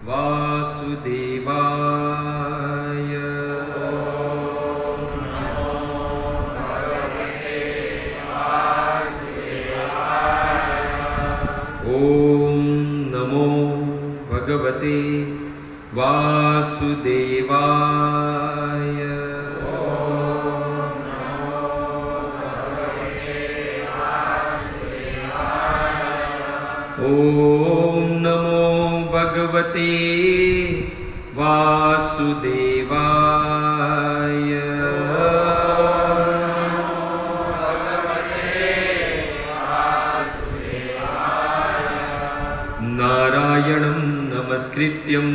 वासुदेवाय। ॐ नमो भगवते वासुदेवाय। ॐ नमो भगवते वासुदेवाय। नारायणं नमस्कृत्यं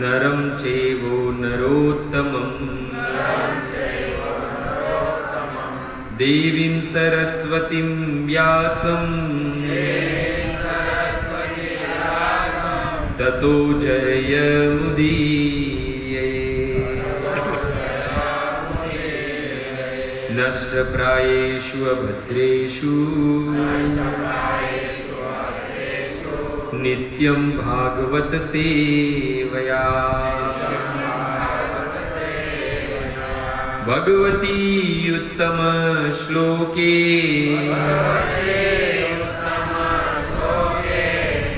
नरं चैव नरोत्तमं देवीं सरस्वतीं व्यासं ततो जयमुदीरये। नष्टप्रायेषु अभद्रेषु नित्यं भागवत सेवया। भगवती उत्तम श्लोके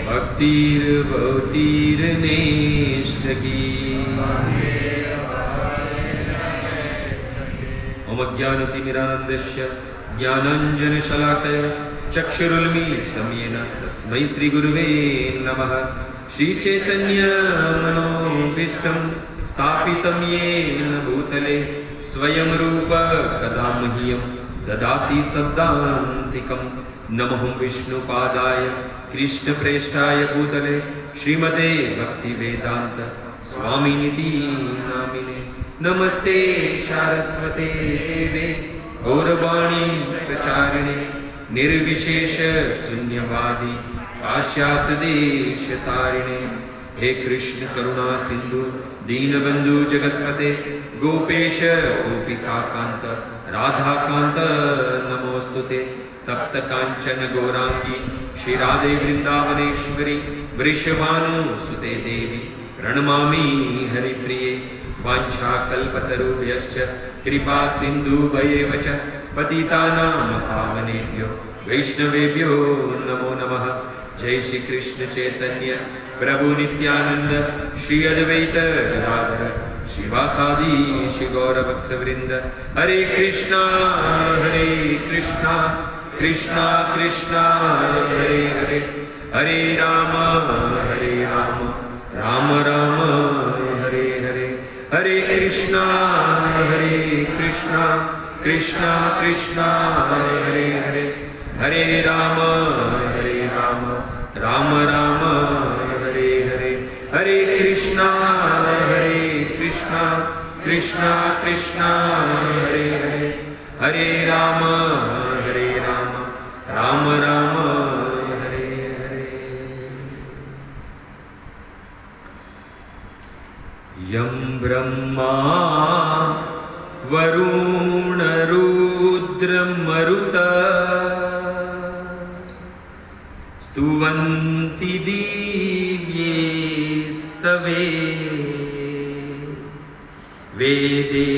भक्तिर्भवतीर्नेष्टकी। ओम ज्ञानतिमिरानन्दस्य ज्ञानाञ्जनशलाकया चक्षुरुन्मीलितं येन तस्मै श्रीगुरुवे नमः। श्रीचैतन्यमनोभीष्टं स्थापितं येन भूतले स्वयं रूप कदा मह्यं ददाति शब्दान्तिकं। नमो विष्णुपादाय कृष्णप्रेष्ठाय भूतले श्रीमते भक्तिवेदान्त स्वामिनिति नामिने। नमस्ते सारस्वते देवे गौरवाणी प्रचारिणे निर्विशेष शून्यवादी पाश्चात्य देश तारिणे। हे कृष्ण करुणा सिंधु दीनबंधु जगतपते गोपेश गोपिकाकांत राधाकांत नमोस्तुते। तप्त कांचन गौरांगी श्री राधे वृंदावनेश्वरी वृषभानुसुते देवी प्रणमामि हरिप्रिये। वाञ्छाकल्पतरुभ्यश्च कृपा सिन्धुभ्येव च पतितानां पावनेभ्यो वैष्णवेभ्यो नमो नमः। जय श्री कृष्ण चैतन्य प्रभु नित्यानंद श्री अद्वैत गदाधर शिवासादि श्री गौरभक्तवृंद। हरे कृष्णा कृष्णा कृष्णा हरे हरे। हरे राम राम राम हरे हरे। हरे कृष्णा कृष्णा कृष्णा हरे हरे। हरे राम राम राम हरे हरे। हरे कृष्णा कृष्णा कृष्णा हरे हरे। हरे राम राम राम हरे हरे। यं ब्रह्मा वरुण रुद्र मरुत स्तुवन्ति दिव्यैस्तवे वेदे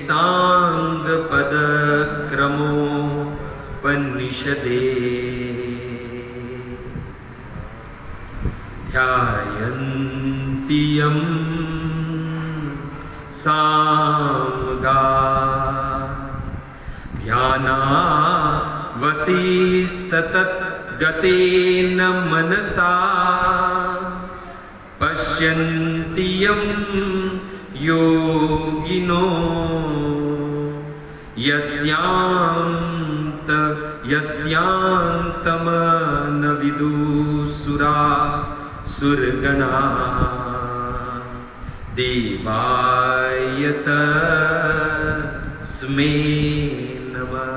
साङ्गपदक्रमोपनिषदे ध्यायन्ति यं सामगा ध्यानावसिस्ततद्गतेन मनसा पश्यन्ति यं योगिनो यस्यान्तमन विदुसुरा सुरगणा। देवाय तस्मै नमः।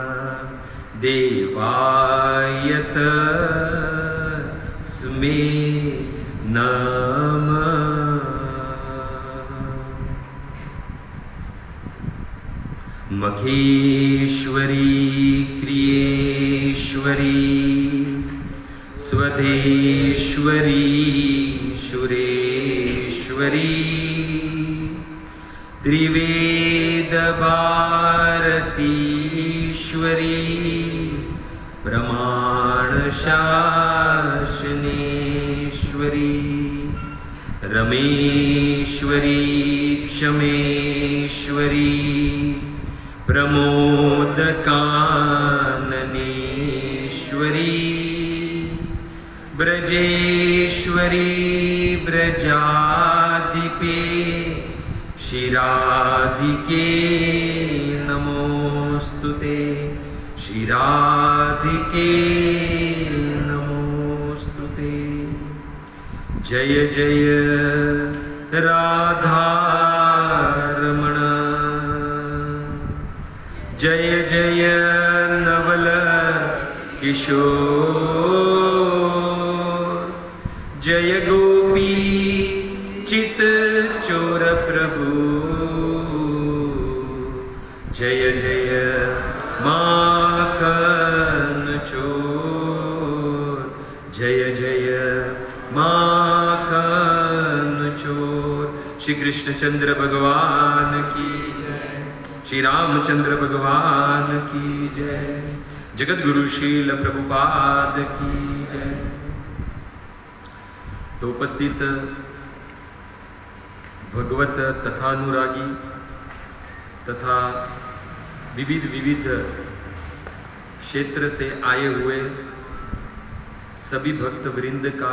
देवाय तस्मै नमः। मखेश्वरी क्रियेश्वरी स्वधर्मस्वरूपिणी सधेश्वरी शुरेश्वरी त्रिवेद भारतीश्वरी ब्रह्मांड शासनेश्वरी रमेश्वरी क्षमेश्वरी प्रमोदकाननेश्वरी ब्रजेश्वरी ब्रजाधिपे शिराधिके नमोस्तुते शिराधिके नमोस्तुते। जय जय राधारमण जय जय नवल किशोर जय गोपी चित चोर प्रभु जय जय माखन चोर जय जय माखन चोर। श्री कृष्णचंद्र भगवान की जय, श्री रामचंद्र भगवान की जय, जगत गुरु शील प्रभुपाद की जय। तो उपस्थित भगवत कथानुरागी तथा विविध क्षेत्र से आए हुए सभी भक्त वृंद का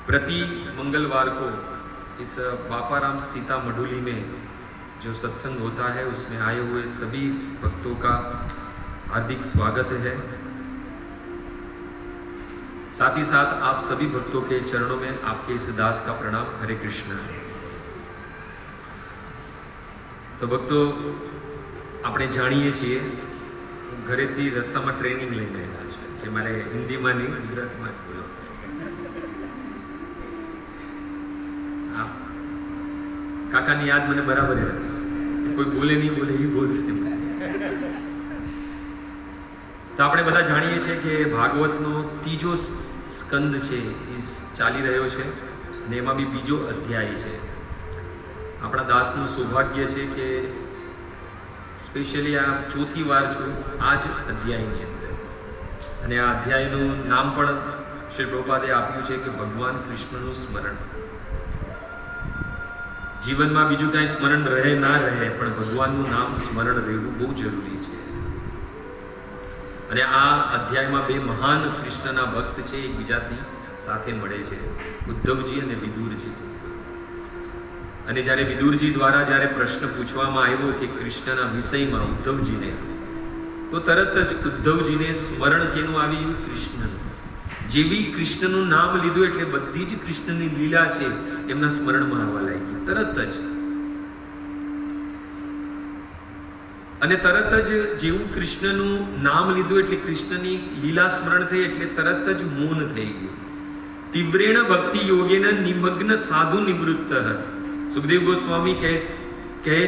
प्रति मंगलवार को इस बापाराम सीता मढ़ुली में जो सत्संग होता है उसमें आए हुए सभी भक्तों का हार्दिक स्वागत है। साथ ही साथ आप सभी भक्तों के चरणों में आपके इस दास का प्रणाम। हरे कृष्ण। तो भक्तों આપણે જાણીએ છીએ ઘરેથી રસ્તામાં ટ્રેનિંગ લઈને આવ્યા છે કે મારે હિન્દીમાં નહીં ગુજરાતીમાં જ બોલો। કાકાની યાદ મને બરાબર હતી, કોઈ બોલે નહીં બોલે એ બોલશે। તો આપણે બધા જાણીએ છીએ કે ભાગવતનો ત્રીજો સ્કંદ છે એ ચાલી રહ્યો છે અને એમાં બી બીજો અધ્યાય છે। આપણા દાસનું સૌભાગ્ય છે કે સ્પેશિયલી આ ચોથી વાર છું આ જ અધ્યાયની અંદર અને આ અધ્યાયનું નામ પણ શ્રી પ્રભુપાદે આપ્યું છે કે ભગવાન કૃષ્ણનું સ્મરણ। જીવનમાં બીજું કાંઈ સ્મરણ રહે ના રહે પણ ભગવાનનું નામ સ્મરણ રહેવું બહુ જરૂરી છે। અને આ અધ્યાયમાં બે મહાન કૃષ્ણના ભક્ત છે એકબીજાની સાથે મળે છે, ઉદ્ધવજી અને વિદુરજી। અને જ્યારે વિદુરજી દ્વારા જ્યારે પ્રશ્ન પૂછવામાં આવ્યો કે કૃષ્ણના વિષયમાં ઉદ્ધવજીને, તો તરત જ ઉદ્ધવજીને સ્મરણ કેનું આવી ગયું? કૃષ્ણનું। જેવી કૃષ્ણનું નામ લીધું એટલે બધી જ કૃષ્ણની લીલા છે એમના સ્મરણમાં આવવા લાગી તરત જ। અને તરત જ જેવું કૃષ્ણનું નામ લીધું એટલે કૃષ્ણની લીલા સ્મરણ થઈ એટલે તરત જ મૌન થઈ ગયું। તીવ્રેણ ભક્તિ યોગેન નિમગ્ન સાધુ નિવૃત્ત। સુખદેવ ગોસ્વામી કહે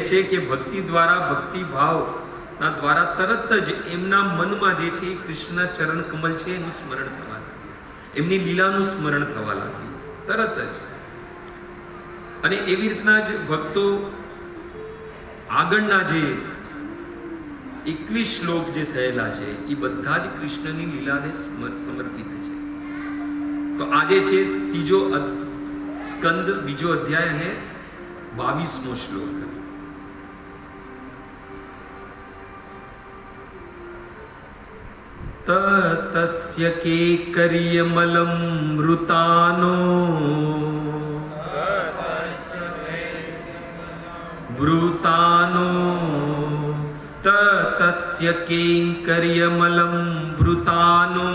છે કે ભક્તિ દ્વારા ભક્તિ ભાવના દ્વારા તરત જ એમના મનમાં જે છે કૃષ્ણના ચરણ કમલ છે એનું સ્મરણ થવા લાગ્યું, એમની લીલાનું સ્મરણ થવા લાગ્યું તરત જ। અને એવી રીતના જ ભક્તો આગળના જે 21 શ્લોક જે થયેલા છે એ બધા જ કૃષ્ણની લીલાને સમર્પિત છે। તો આજે છે ત્રીજો સ્કંદ બીજો અધ્યાય અને 22મો શ્લોક। તસ્ય કેકર્યમલમ મૃતાનો ભૃતાનો તસ્ય કેકર્યમલમ ભૃતાનો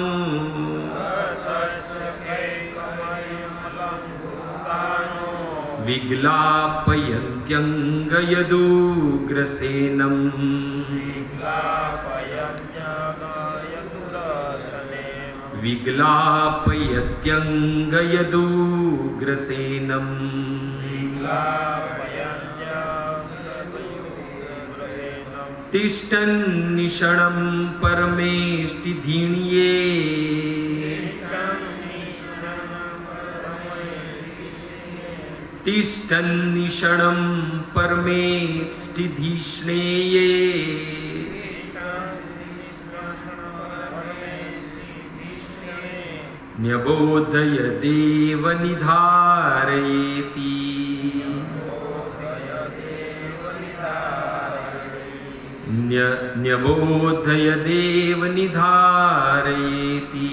વિગ્લાપયન્ત્યંગયદુગ્રસેનમ વિગ્લાપયત્યંગયદુગ્રસેનમ तिष्ठन् निषणं परमेष्टि धीण्ये तिष्ठन् निषणं परमेष्टि धीष्णेये न्यबोधय देव निधारयेति न्यबोधय देव निधारयेति।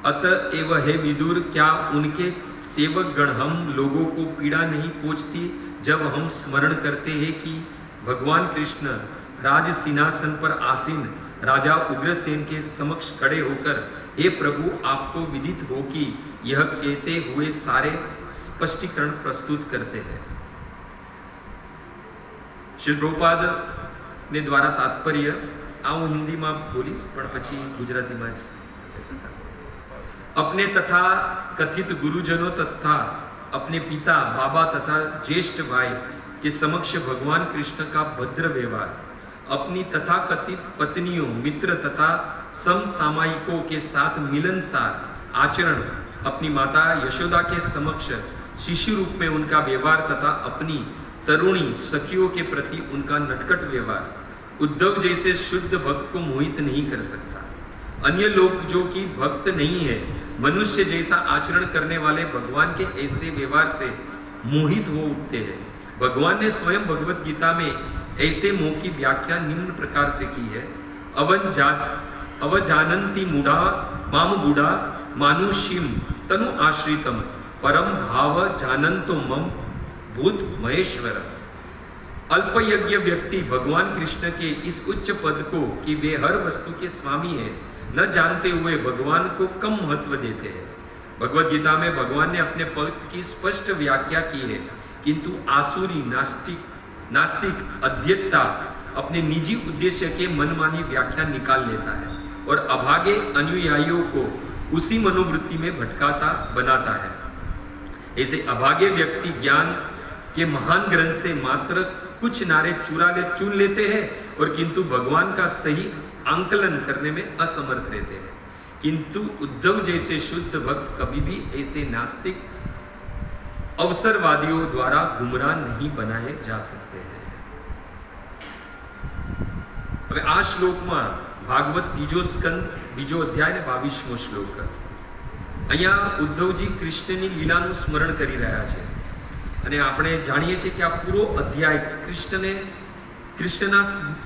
अतएव हे विदुर, क्या उनके सेवक गण हम लोगों को पीड़ा नहीं पहुंचती जब हम स्मरण करते हैं कि भगवान कृष्ण राज सिंहासन पर आसीन राजा उग्रसेन के समक्ष खड़े होकर हे प्रभु आपको विदित हो कि यह कहते हुए सारे स्पष्टीकरण प्रस्तुत करते हैं। श्री प्रभुपाद ने द्वारा तात्पर्य आऊं हिंदी में बोलीश पण पछी गुजराती में अपने तथा कथित गुरुजनों तथा अपने पिता बाबा तथा ज्येष्ठ भाई के समक्ष भगवान कृष्ण का भद्र व्यवहार, अपनी तथाकथित पत्नियों मित्र तथा समसामयिकों के साथ मिलनसार आचरण, अपनी माता यशोदा के समक्ष शिशु रूप में उनका व्यवहार तथा अपनी तरुणी सखियों के प्रति उनका नटखट व्यवहार उद्धव जैसे शुद्ध भक्त को मोहित नहीं कर सकता। अन्य लोग जो कि भक्त नहीं है, मनुष्य जैसा आचरण करने वाले भगवान के ऐसे व्यवहार से मोहित हो उठते हैं। भगवान ने स्वयं भगवत गीता में ऐसे मोह की व्याख्या निम्न प्रकार से की है। अवजानन्ति मूढ़ा माम बूढ़ा मानुष्यम तनु आश्रितम परम भाव जानन्तो मम भूत महेश्वर। अल्पयज्ञ व्यक्ति भगवान कृष्ण के इस उच्च पद को कि वे हर वस्तु के स्वामी है न जानते हुए भगवान को कम महत्व देते हैं। भगवत गीता में भगवान ने अपने पद की स्पष्ट व्याख्या की है, किंतु आसुरी नास्तिक अध्येता अपने निजी उद्देश्य के मनमानी व्याख्या निकाल लेता है और अभागे अनुयायियों को उसी मनोवृत्ति में भटकाता बनाता है। ऐसे अभागे व्यक्ति ज्ञान के महान ग्रंथ से मात्र कुछ नारे चुन लेते हैं और किंतु भगवान का सही आंकलन करने में असमर्थ रहते हैं। किंतु उद्धव जैसे शुद्ध भक्त कभी भी ऐसे नास्तिक अवसरवादियों द्वारा गुमराह नहीं बनाए जा सकते हैं। હવે આ શ્લોકમાં ભાગવત ત્રીજો સ્કંદ બીજો અધ્યાય ને 22મો શ્લોક અહીંયા ઉદ્ધવજી કૃષ્ણની લીલાનું સ્મરણ કરી રહ્યા છે અને આપણે જાણીએ છીએ કે આ પૂરો અધ્યાય કૃષ્ણના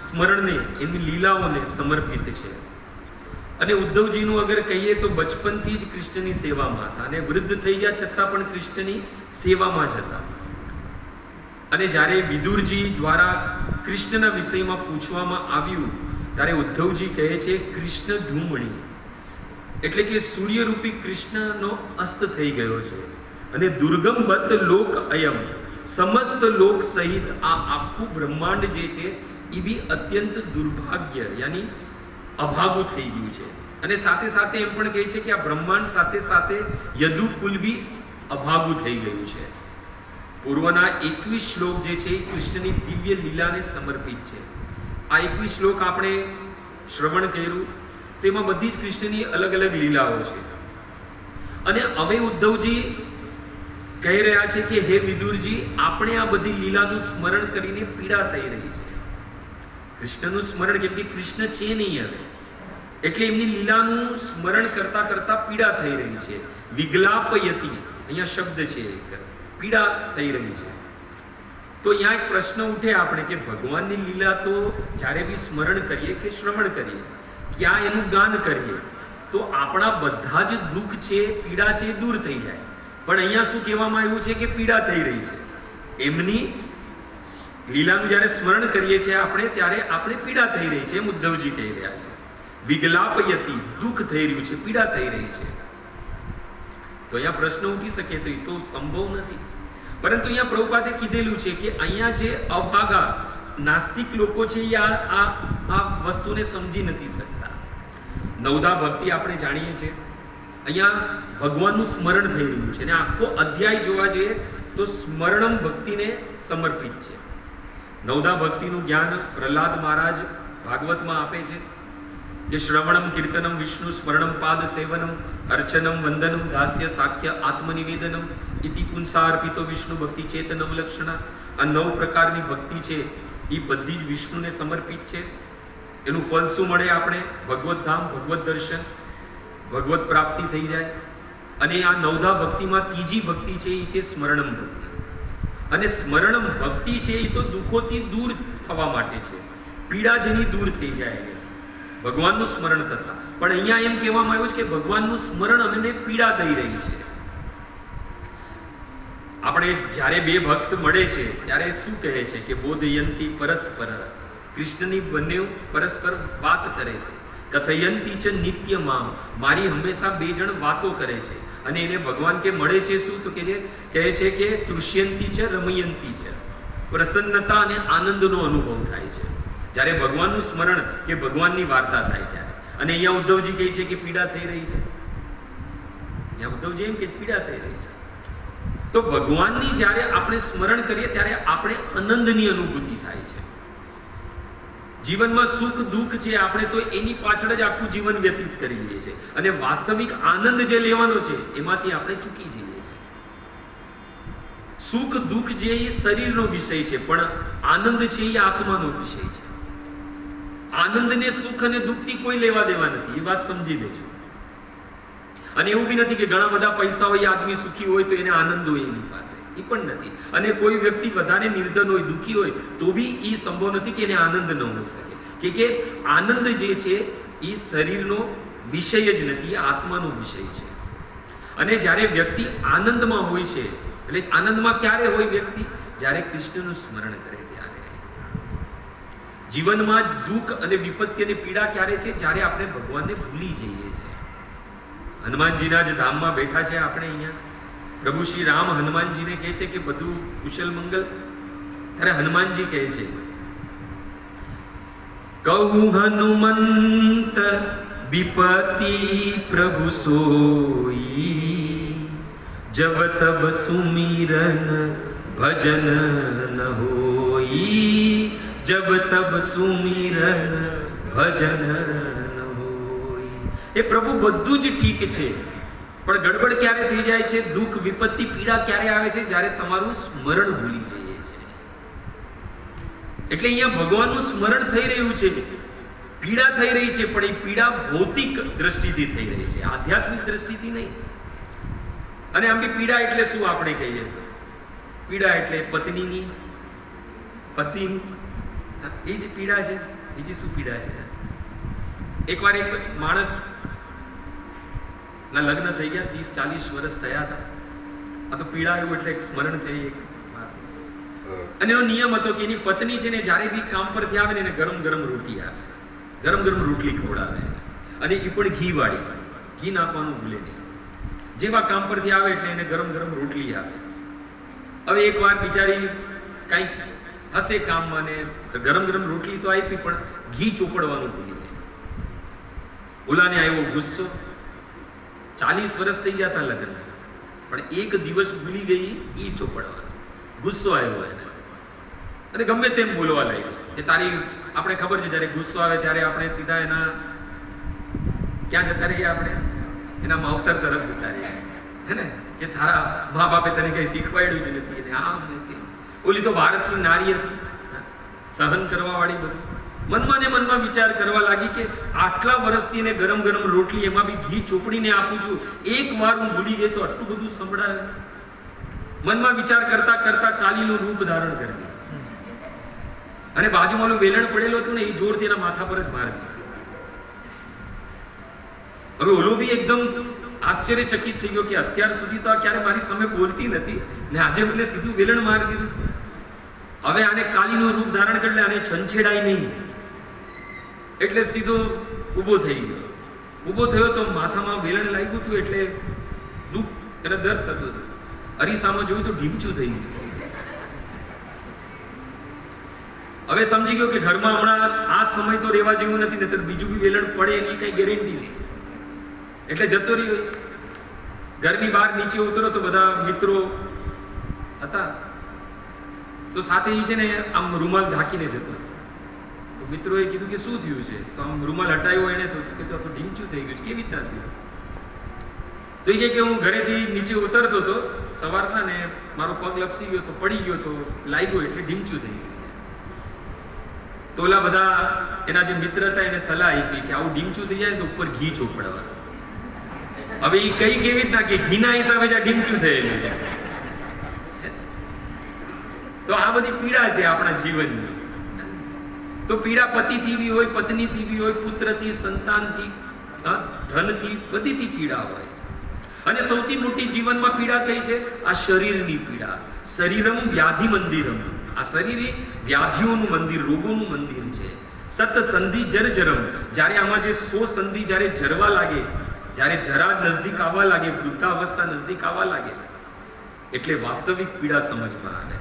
સ્મરણને એની લીલાઓને સમર્પિત છે। અને ઉદ્ધવજીનું અગર કહીએ તો બચપનથી જ કૃષ્ણની સેવામાં હતા અને વૃદ્ધ થઈ ગયા છતાં પણ કૃષ્ણની સેવામાં જ હતા। અને જ્યારે વિદુરજી દ્વારા કૃષ્ણના વિષયમાં પૂછવામાં આવ્યું ત્યારે ઉદ્ધવજી કહે છે કૃષ્ણ ધૂમણી એટલે કે સૂર્યરૂપી કૃષ્ણનો અસ્ત થઈ ગયો છે અને દુર્ગમ બદ્ધ લોક અયમ સમસ્ત લોક સહિત આ આખું બ્રહ્માંડ જે છે એ બી અત્યંત દુર્ભાગ્ય યાની અભાગુ થઈ ગયું છે। અને સાથે સાથે એમ પણ કહે છે કે આ બ્રહ્માંડ સાથે સાથે યદુકુલ બી અભાગુ થઈ ગયું છે। પૂર્વના 21 શ્લોક જે છે કૃષ્ણની દિવ્ય લીલાને સમર્પિત છે। આ 21 શ્લોક આપણે શ્રવણ કર્યું તેમાં બધી જ કૃષ્ણની અલગ અલગ લીલાઓ છે। અને હવે ઉદ્ધવજી કહી રહ્યા છે કે હે વિદુરજી, આપણે આ બધી લીલાનું સ્મરણ કરીને પીડા થઈ રહી છે। કૃષ્ણનું સ્મરણ કેમ કે કૃષ્ણ છે નહીં હવે, એટલે એમની લીલાનું સ્મરણ કરતા કરતા પીડા થઈ રહી છે। વિગ્લાપયતિ અહીંયા શબ્દ છે, પીડા થઈ રહી છે। તો અહીંયા એક પ્રશ્ન ઉઠે આપણે કે ભગવાનની લીલા તો જ્યારે બી સ્મરણ કરીએ કે શ્રવણ કરીએ, ક્યાં એનું ગાન કરીએ તો આપણા બધા જ દુઃખ છે, પીડા છે દૂર થઈ જાય। પણ અહીંયા શું કહેવામાં આવ્યું છે કે પીડા થઈ રહી છે। એમની લીલાનું જ્યારે સ્મરણ કરીએ છીએ આપણે ત્યારે આપણે પીડા થઈ રહી છે, એમ ઉદ્ધવજી કહી રહ્યા છે। વિગ્લાપયતિ દુઃખ થઈ રહ્યું છે, પીડા થઈ રહી છે। તો અહીંયા પ્રશ્ન ઉઠી શકે તો એ તો સંભવ નથી, પરંતુ અહીંયા પ્રભુપાદે કીધેલું છે કે અહીંયા જે અભાગા નાસ્તિક લોકો છે એ આ વસ્તુને સમજી નથી શકતા। નવદા ભક્તિ આપણે જાણીએ છીએ, અહીંયા ભગવાનનું સ્મરણ થઈ રહ્યું છે અને આખો અધ્યાય જોવા જઈએ તો સ્મરણમ ભક્તિને સમર્પિત છે. નવધા ભક્તિનું જ્ઞાન પ્રહલાદ મહારાજ ભાગવતમાં આપે છે કે શ્રવણમ કીર્તનમ વિષ્ણુ સ્મરણમ પાદ સેવનમ અર્ચનમ વંદનમ દાસ્ય સાખ્ય આત્મનિવેદનમ ઇતિ પુંસાર્પિતો વિષ્ણુ ભક્તિ ચેતનમ લક્ષણા. આ 9 પ્રકારની ભક્તિ છે એ બધી જ વિષ્ણુને સમર્પિત છે. એનું ફળ શું મળે? આપણે ભગવત ધામ, ભગવત દર્શન, ભગવત પ્રાપ્તિ થઈ જાય. અને આ નવધા ભક્તિમાં ત્રીજી ભક્તિ છે એ છે સ્મરણમ ભક્તિ. અને સ્મરણમ ભક્તિ છે એ તો દુઃખોથી દૂર થવા માટે છે, પીડા જેની દૂર થઈ જાય એનાથી, ભગવાનનું સ્મરણ થતા. પણ અહીંયા એમ કહેવામાં આવ્યું છે કે ભગવાનનું સ્મરણ અમને પીડા દઈ રહી છે. આપણે જ્યારે બે ભક્ત મળે છે ત્યારે શું કહે છે કે બોધયંતી પરસ્પર, કૃષ્ણની બંને પરસ્પર વાત કરે છે. કથયંતી ચ નિત્ય મામ, મારી હંમેશા બે જણ વાતો કરે છે. અને એને ભગવાન કે મળે છે શું? તો કહે છે કે તૃષ્યંતી છે રમયંતી છે, પ્રસન્નતા અને આનંદનો અનુભવ થાય છે જ્યારે ભગવાનનું સ્મરણ કે ભગવાનની વાર્તા થાય ત્યારે. અને અહીંયા ઉદ્ધવજી કહે છે કે પીડા થઈ રહી છે. અહીંયા ઉદ્ધવજી એમ કે પીડા થઈ રહી છે. તો ભગવાનની જ્યારે આપણે સ્મરણ કરીએ ત્યારે આપણે આનંદની અનુભૂતિ થાય છે. જીવનમાં સુખ દુઃખ છે, આપણે તો એની પાછળ જ આખું જીવન વ્યતીત કરી લઈએ છીએ. અને વાસ્તવિક આનંદ જે લેવાનો છે એમાંથી આપણે ચૂકી જઈએ છીએ. સુખ દુઃખ જે એ શરીરનો વિષય છે, પણ આનંદ છે એ આત્માનો વિષય છે. આનંદને સુખ અને દુઃખથી કોઈ લેવા દેવા નથી, એ વાત સમજી લેજો. અને એવું બી નથી કે ઘણા બધા પૈસા હોય આદમી સુખી હોય તો એને આનંદ હોય એની પાસે, એ પણ નથી. અને કોઈ વ્યક્તિ વધારે નિર્ધન હોય, દુઃખી હોય તો બી એ સંભવ નથી કે એને આનંદ ન હોઈ શકે. કે આનંદ જે છે એ શરીરનો વિષય જ નથી, આત્માનો વિષય છે. અને જ્યારે વ્યક્તિ આનંદમાં હોય છે, એટલે આનંદમાં ક્યારે હોય વ્યક્તિ? જ્યારે કૃષ્ણનું સ્મરણ કરે ત્યારે. જીવનમાં દુઃખ અને વિપત્તિ અને પીડા ક્યારે છે? જ્યારે આપણે ભગવાનને ભૂલી જઈએ છીએ. હનુમાનજીના જ ધામમાં બેઠા છે આપણે અહીંયા. પ્રભુ શ્રી રામ હનુમાનજીને કહે છે કે બધું કુશલ મંગલ. ત્યારે હનુમાનજી કહે છે, કહું હનુમંત વિપતિ પ્રભુ સોઈ, જબ તબ સુમિરન ભજન ન હોઈ, જબ તબ સુમિરન ભજન ન હોઈ. એ પ્રભુ બધું જ ઠીક છે, પણ ગડબડ ક્યારે થઈ જાય છે? દુઃખ વિપત્તિ પીડા ક્યારે આવે છે? જ્યારે તમારું સ્મરણ ભૂલી જઈએ છે. એટલે અહીંયા ભગવાનનું સ્મરણ થઈ રહ્યું છે, પીડા થઈ રહી છે, પણ એ પીડા ભૌતિક દ્રષ્ટિથી થઈ રહી છે, આધ્યાત્મિક દ્રષ્ટિથી નહીં. અને આમ બી પીડા એટલે શું આપણે કહીએ તો? પીડા એટલે પત્નીની, પતિની, એ જ પીડા છે. બીજી શું પીડા છે? એકવાર એક માણસ ના લગ્ન થઈ ગયા, 30-40 વર્ષ થયા હતા. આ તો પીડા એવું એટલે સ્મરણ થઈ એક વાત. અને એનો નિયમ હતો કે એની પત્ની છે ને જ્યારે બી કામ પરથી આવે ને એને ગરમ ગરમ રોટલી આપે, ગરમ ગરમ રોટલી ખવડાવે. અને એ પણ ઘી વાળી, ઘી નાખવાનું ભૂલે નહીં. જેવા કામ પરથી આવે એટલે એને ગરમ ગરમ રોટલી આપે. હવે એક વાર બિચારી કંઈક હશે કામમાં ને ગરમ ગરમ રોટલી તો આપી, પણ ઘી ચોપડવાનું ભૂલી ગઈ. ઓલાને આવ્યો ગુસ્સો. 40 વર્ષ થઈ ગયા હતા લગ્ન, પણ એક દિવસ ભૂલી ગઈ એ ચોપડવાનું. ગુસ્સો આવ્યો એને અને ગમે તેમ બોલવા લાગ્યો કે તારી, આપણે ખબર છે જ્યારે ગુસ્સો આવે ત્યારે આપણે સીધા એના ક્યાં જતા રહીએ? આપણે એના માવતર તરફ જતા રહીએ, હે ને? કે તારા મા બાપે તને કઈ શીખવાડ્યું જ નથી. અને આમ નથી. ઓલી તો ભારતની નારી હતી, સહન કરવા વાળી. બધું મનમાં ને મનમાં વિચાર કરવા લાગી કે આટલા વર્ષથી એને ગરમ ગરમ રોટલી, એમાં બી ઘી ચોપડીને આપું છું, એક વાર હું ભૂલી ગઈ તો આટલું બધું સંભળાય. મનમાં વિચાર કરતા કરતા કાલીનું રૂપ ધારણ કરી અને બાજુમાં વેલણ પડેલું હતું ને એ જોરથી એના માથા પર જ માર દીધું. હવે ઓલો બી એકદમ આશ્ચર્યચકિત થઈ ગયો કે અત્યાર સુધી તો આ ક્યારે મારી સામે બોલતી નથી ને આજે મને સીધું વેલણ મારી દીધું. હવે આને કાલીનું રૂપ ધારણ કરી, આને છંછેડાય નહીં એટલે સીધો ઊભો થઈ ગયો. ઊભો થયો તો માથામાં વેલણ લાગ્યું હતું એટલે દુઃખ અને દર્દ થતું હતું. અરીસામાં જોયું તો ઢીમચું થઈ ગયું. હવે સમજી ગયો કે ઘરમાં હમણાં આ સમય તો રહેવા જેવું નથી, નહીતર બીજું બી વેલણ પડે એની કઈ ગેરંટી નહીં. એટલે જતો રહ્યો. ઘરની બહાર નીચે ઉતરો તો બધા મિત્રો હતા તો સાથે એ છે ને આમ રૂમાલ ઢાંકીને જતો. તો મિત્રોએ કીધું કે શું થયું છે? તો આમ રૂમાલ હટાવ્યો એને તો કીધું આ તો ઢીંચું થઈ ગયું છે. કેવી રીતના થયું? તો એ કે હું ઘરેથી નીચે ઉતરતો હતો સવારના ને મારો પગ લપસી ગયો તો પડી ગયો તો લાગ્યો એટલે ઢીંચું થઈ ગયું. તો ઓલા બધા એના જે મિત્ર હતા એને સલાહ આપી કે આવું ઢીંચું થઈ જાય તો ઉપર ઘી ચોપડવાનું. હવે એ કઈ કેવી રીતના કે ઘીના હિસાબે જ આ ઢીંચું થયેલું છે. તો આ બધી પીડા છે આપણા જીવનની. તો પીડા પતિથી બી હોય, પત્નીથી બી હોય, પુત્રથી, સંતાનથી, ધનથી, બધીથી પીડા હોય. અને સૌથી મોટી જીવનમાં પીડા કઈ છે? આ શરીરની પીડા. શરીરમ વ્યાધિ મંદિરમ. આ શરીર એ વ્યાધિઓનું મંદિર, રોગોનું મંદિર છે. સત સંધિ જરજરમ. જ્યારે આમાં જે સંધિ જ્યારે જરવા લાગે, જ્યારે જરા નજદીક આવવા લાગે, વૃદ્ધાવસ્થા નજદીક આવવા લાગે, એટલે વાસ્તવિક પીડા સમજમાં આવે.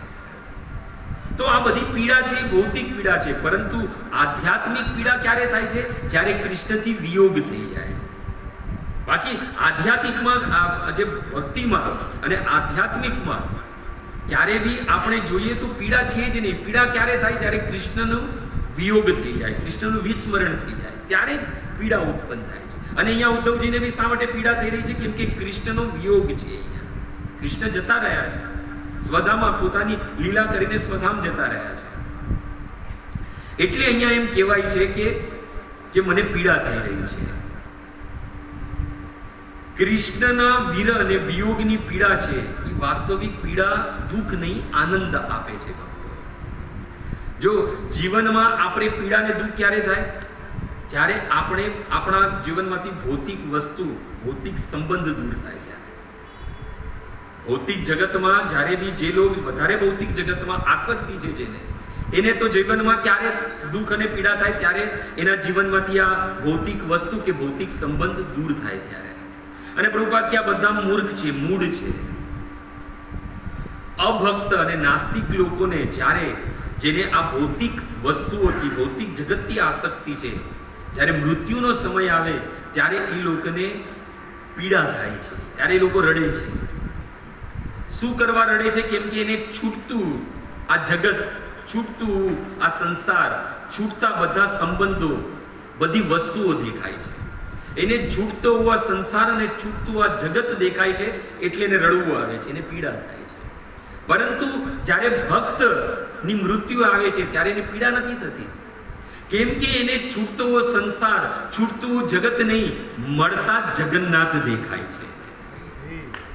તો આ બધી પીડા છે એ ભૌતિક પીડા છે. પરંતુ આધ્યાત્મિક પીડા ક્યારે થાય છે? જ્યારે કૃષ્ણથી વિયોગ થઈ જાય. બાકી આધ્યાત્મિકમાં જે ભક્તિમાં અને આધ્યાત્મિકમાં ક્યારે બી આપણે જોઈએ તો પીડા છે જ નહીં. પીડા ક્યારે થાય? જ્યારે કૃષ્ણનો વિયોગ થઈ જાય, કૃષ્ણનું વિસ્મરણ થઈ જાય, ત્યારે જ પીડા ઉત્પન્ન થાય છે. અને અહીંયા ઉદ્ધવજીને બી શા માટે પીડા થઈ રહી છે? કેમ કે કૃષ્ણનો વિયોગ છે. અહીંયા કૃષ્ણ જતા રહ્યા છે સ્વધામમાં, પોતાની લીલા કરીને સ્વધામ જતા રહ્યા છે. એટલે અહીંયા એમ કહેવાય છે કે મને પીડા થઈ રહી છે. કૃષ્ણના વિરહ અને વિયોગની પીડા છે એ વાસ્તવિક પીડા દુઃખ નહીં, આનંદ આપે છે. જો જીવનમાં આપણે પીડાને દુઃખ ક્યારે થાય? જ્યારે આપણે આપણા જીવનમાંથી ભૌતિક વસ્તુ, ભૌતિક સંબંધ દૂર થાય. ભૌતિક જગતમાં જ્યારે બી જે લોકો વધારે ભૌતિક જગતમાં આસક્તિ છે જેને, એને તો જીવનમાં ક્યારે દુઃખ અને પીડા થાય? ત્યારે એના જીવનમાંથી આ ભૌતિક વસ્તુ કે ભૌતિક સંબંધ દૂર થાય ત્યારે. અને પ્રભુપાદ કે આ બધા મૂર્ખ છે, મૂળ છે. અભક્ત અને નાસ્તિક લોકોને જ્યારે જેને આ ભૌતિક વસ્તુઓથી, ભૌતિક જગતથી આસક્તિ છે, જ્યારે મૃત્યુનો સમય આવે ત્યારે એ લોકોને પીડા થાય છે, ત્યારે એ લોકો રડે છે. શું કરવા રડે છે? કેમ કે એને છૂટતું આ જગત, છૂટતું આ સંસાર, છૂટતા બધા સંબંધો, બધી વસ્તુઓ દેખાય છે. એને છૂટતો આ સંસાર અને છૂટતું આ જગત દેખાય છે એટલે એને રડવું આવે છે, એને પીડા થાય છે. પરંતુ જ્યારે ભક્તની મૃત્યુ આવે છે ત્યારે એને પીડા નથી થતી. કેમ કે એને છૂટતો સંસાર, છૂટતું જગત નહીં, મળતા જગન્નાથ દેખાય છે.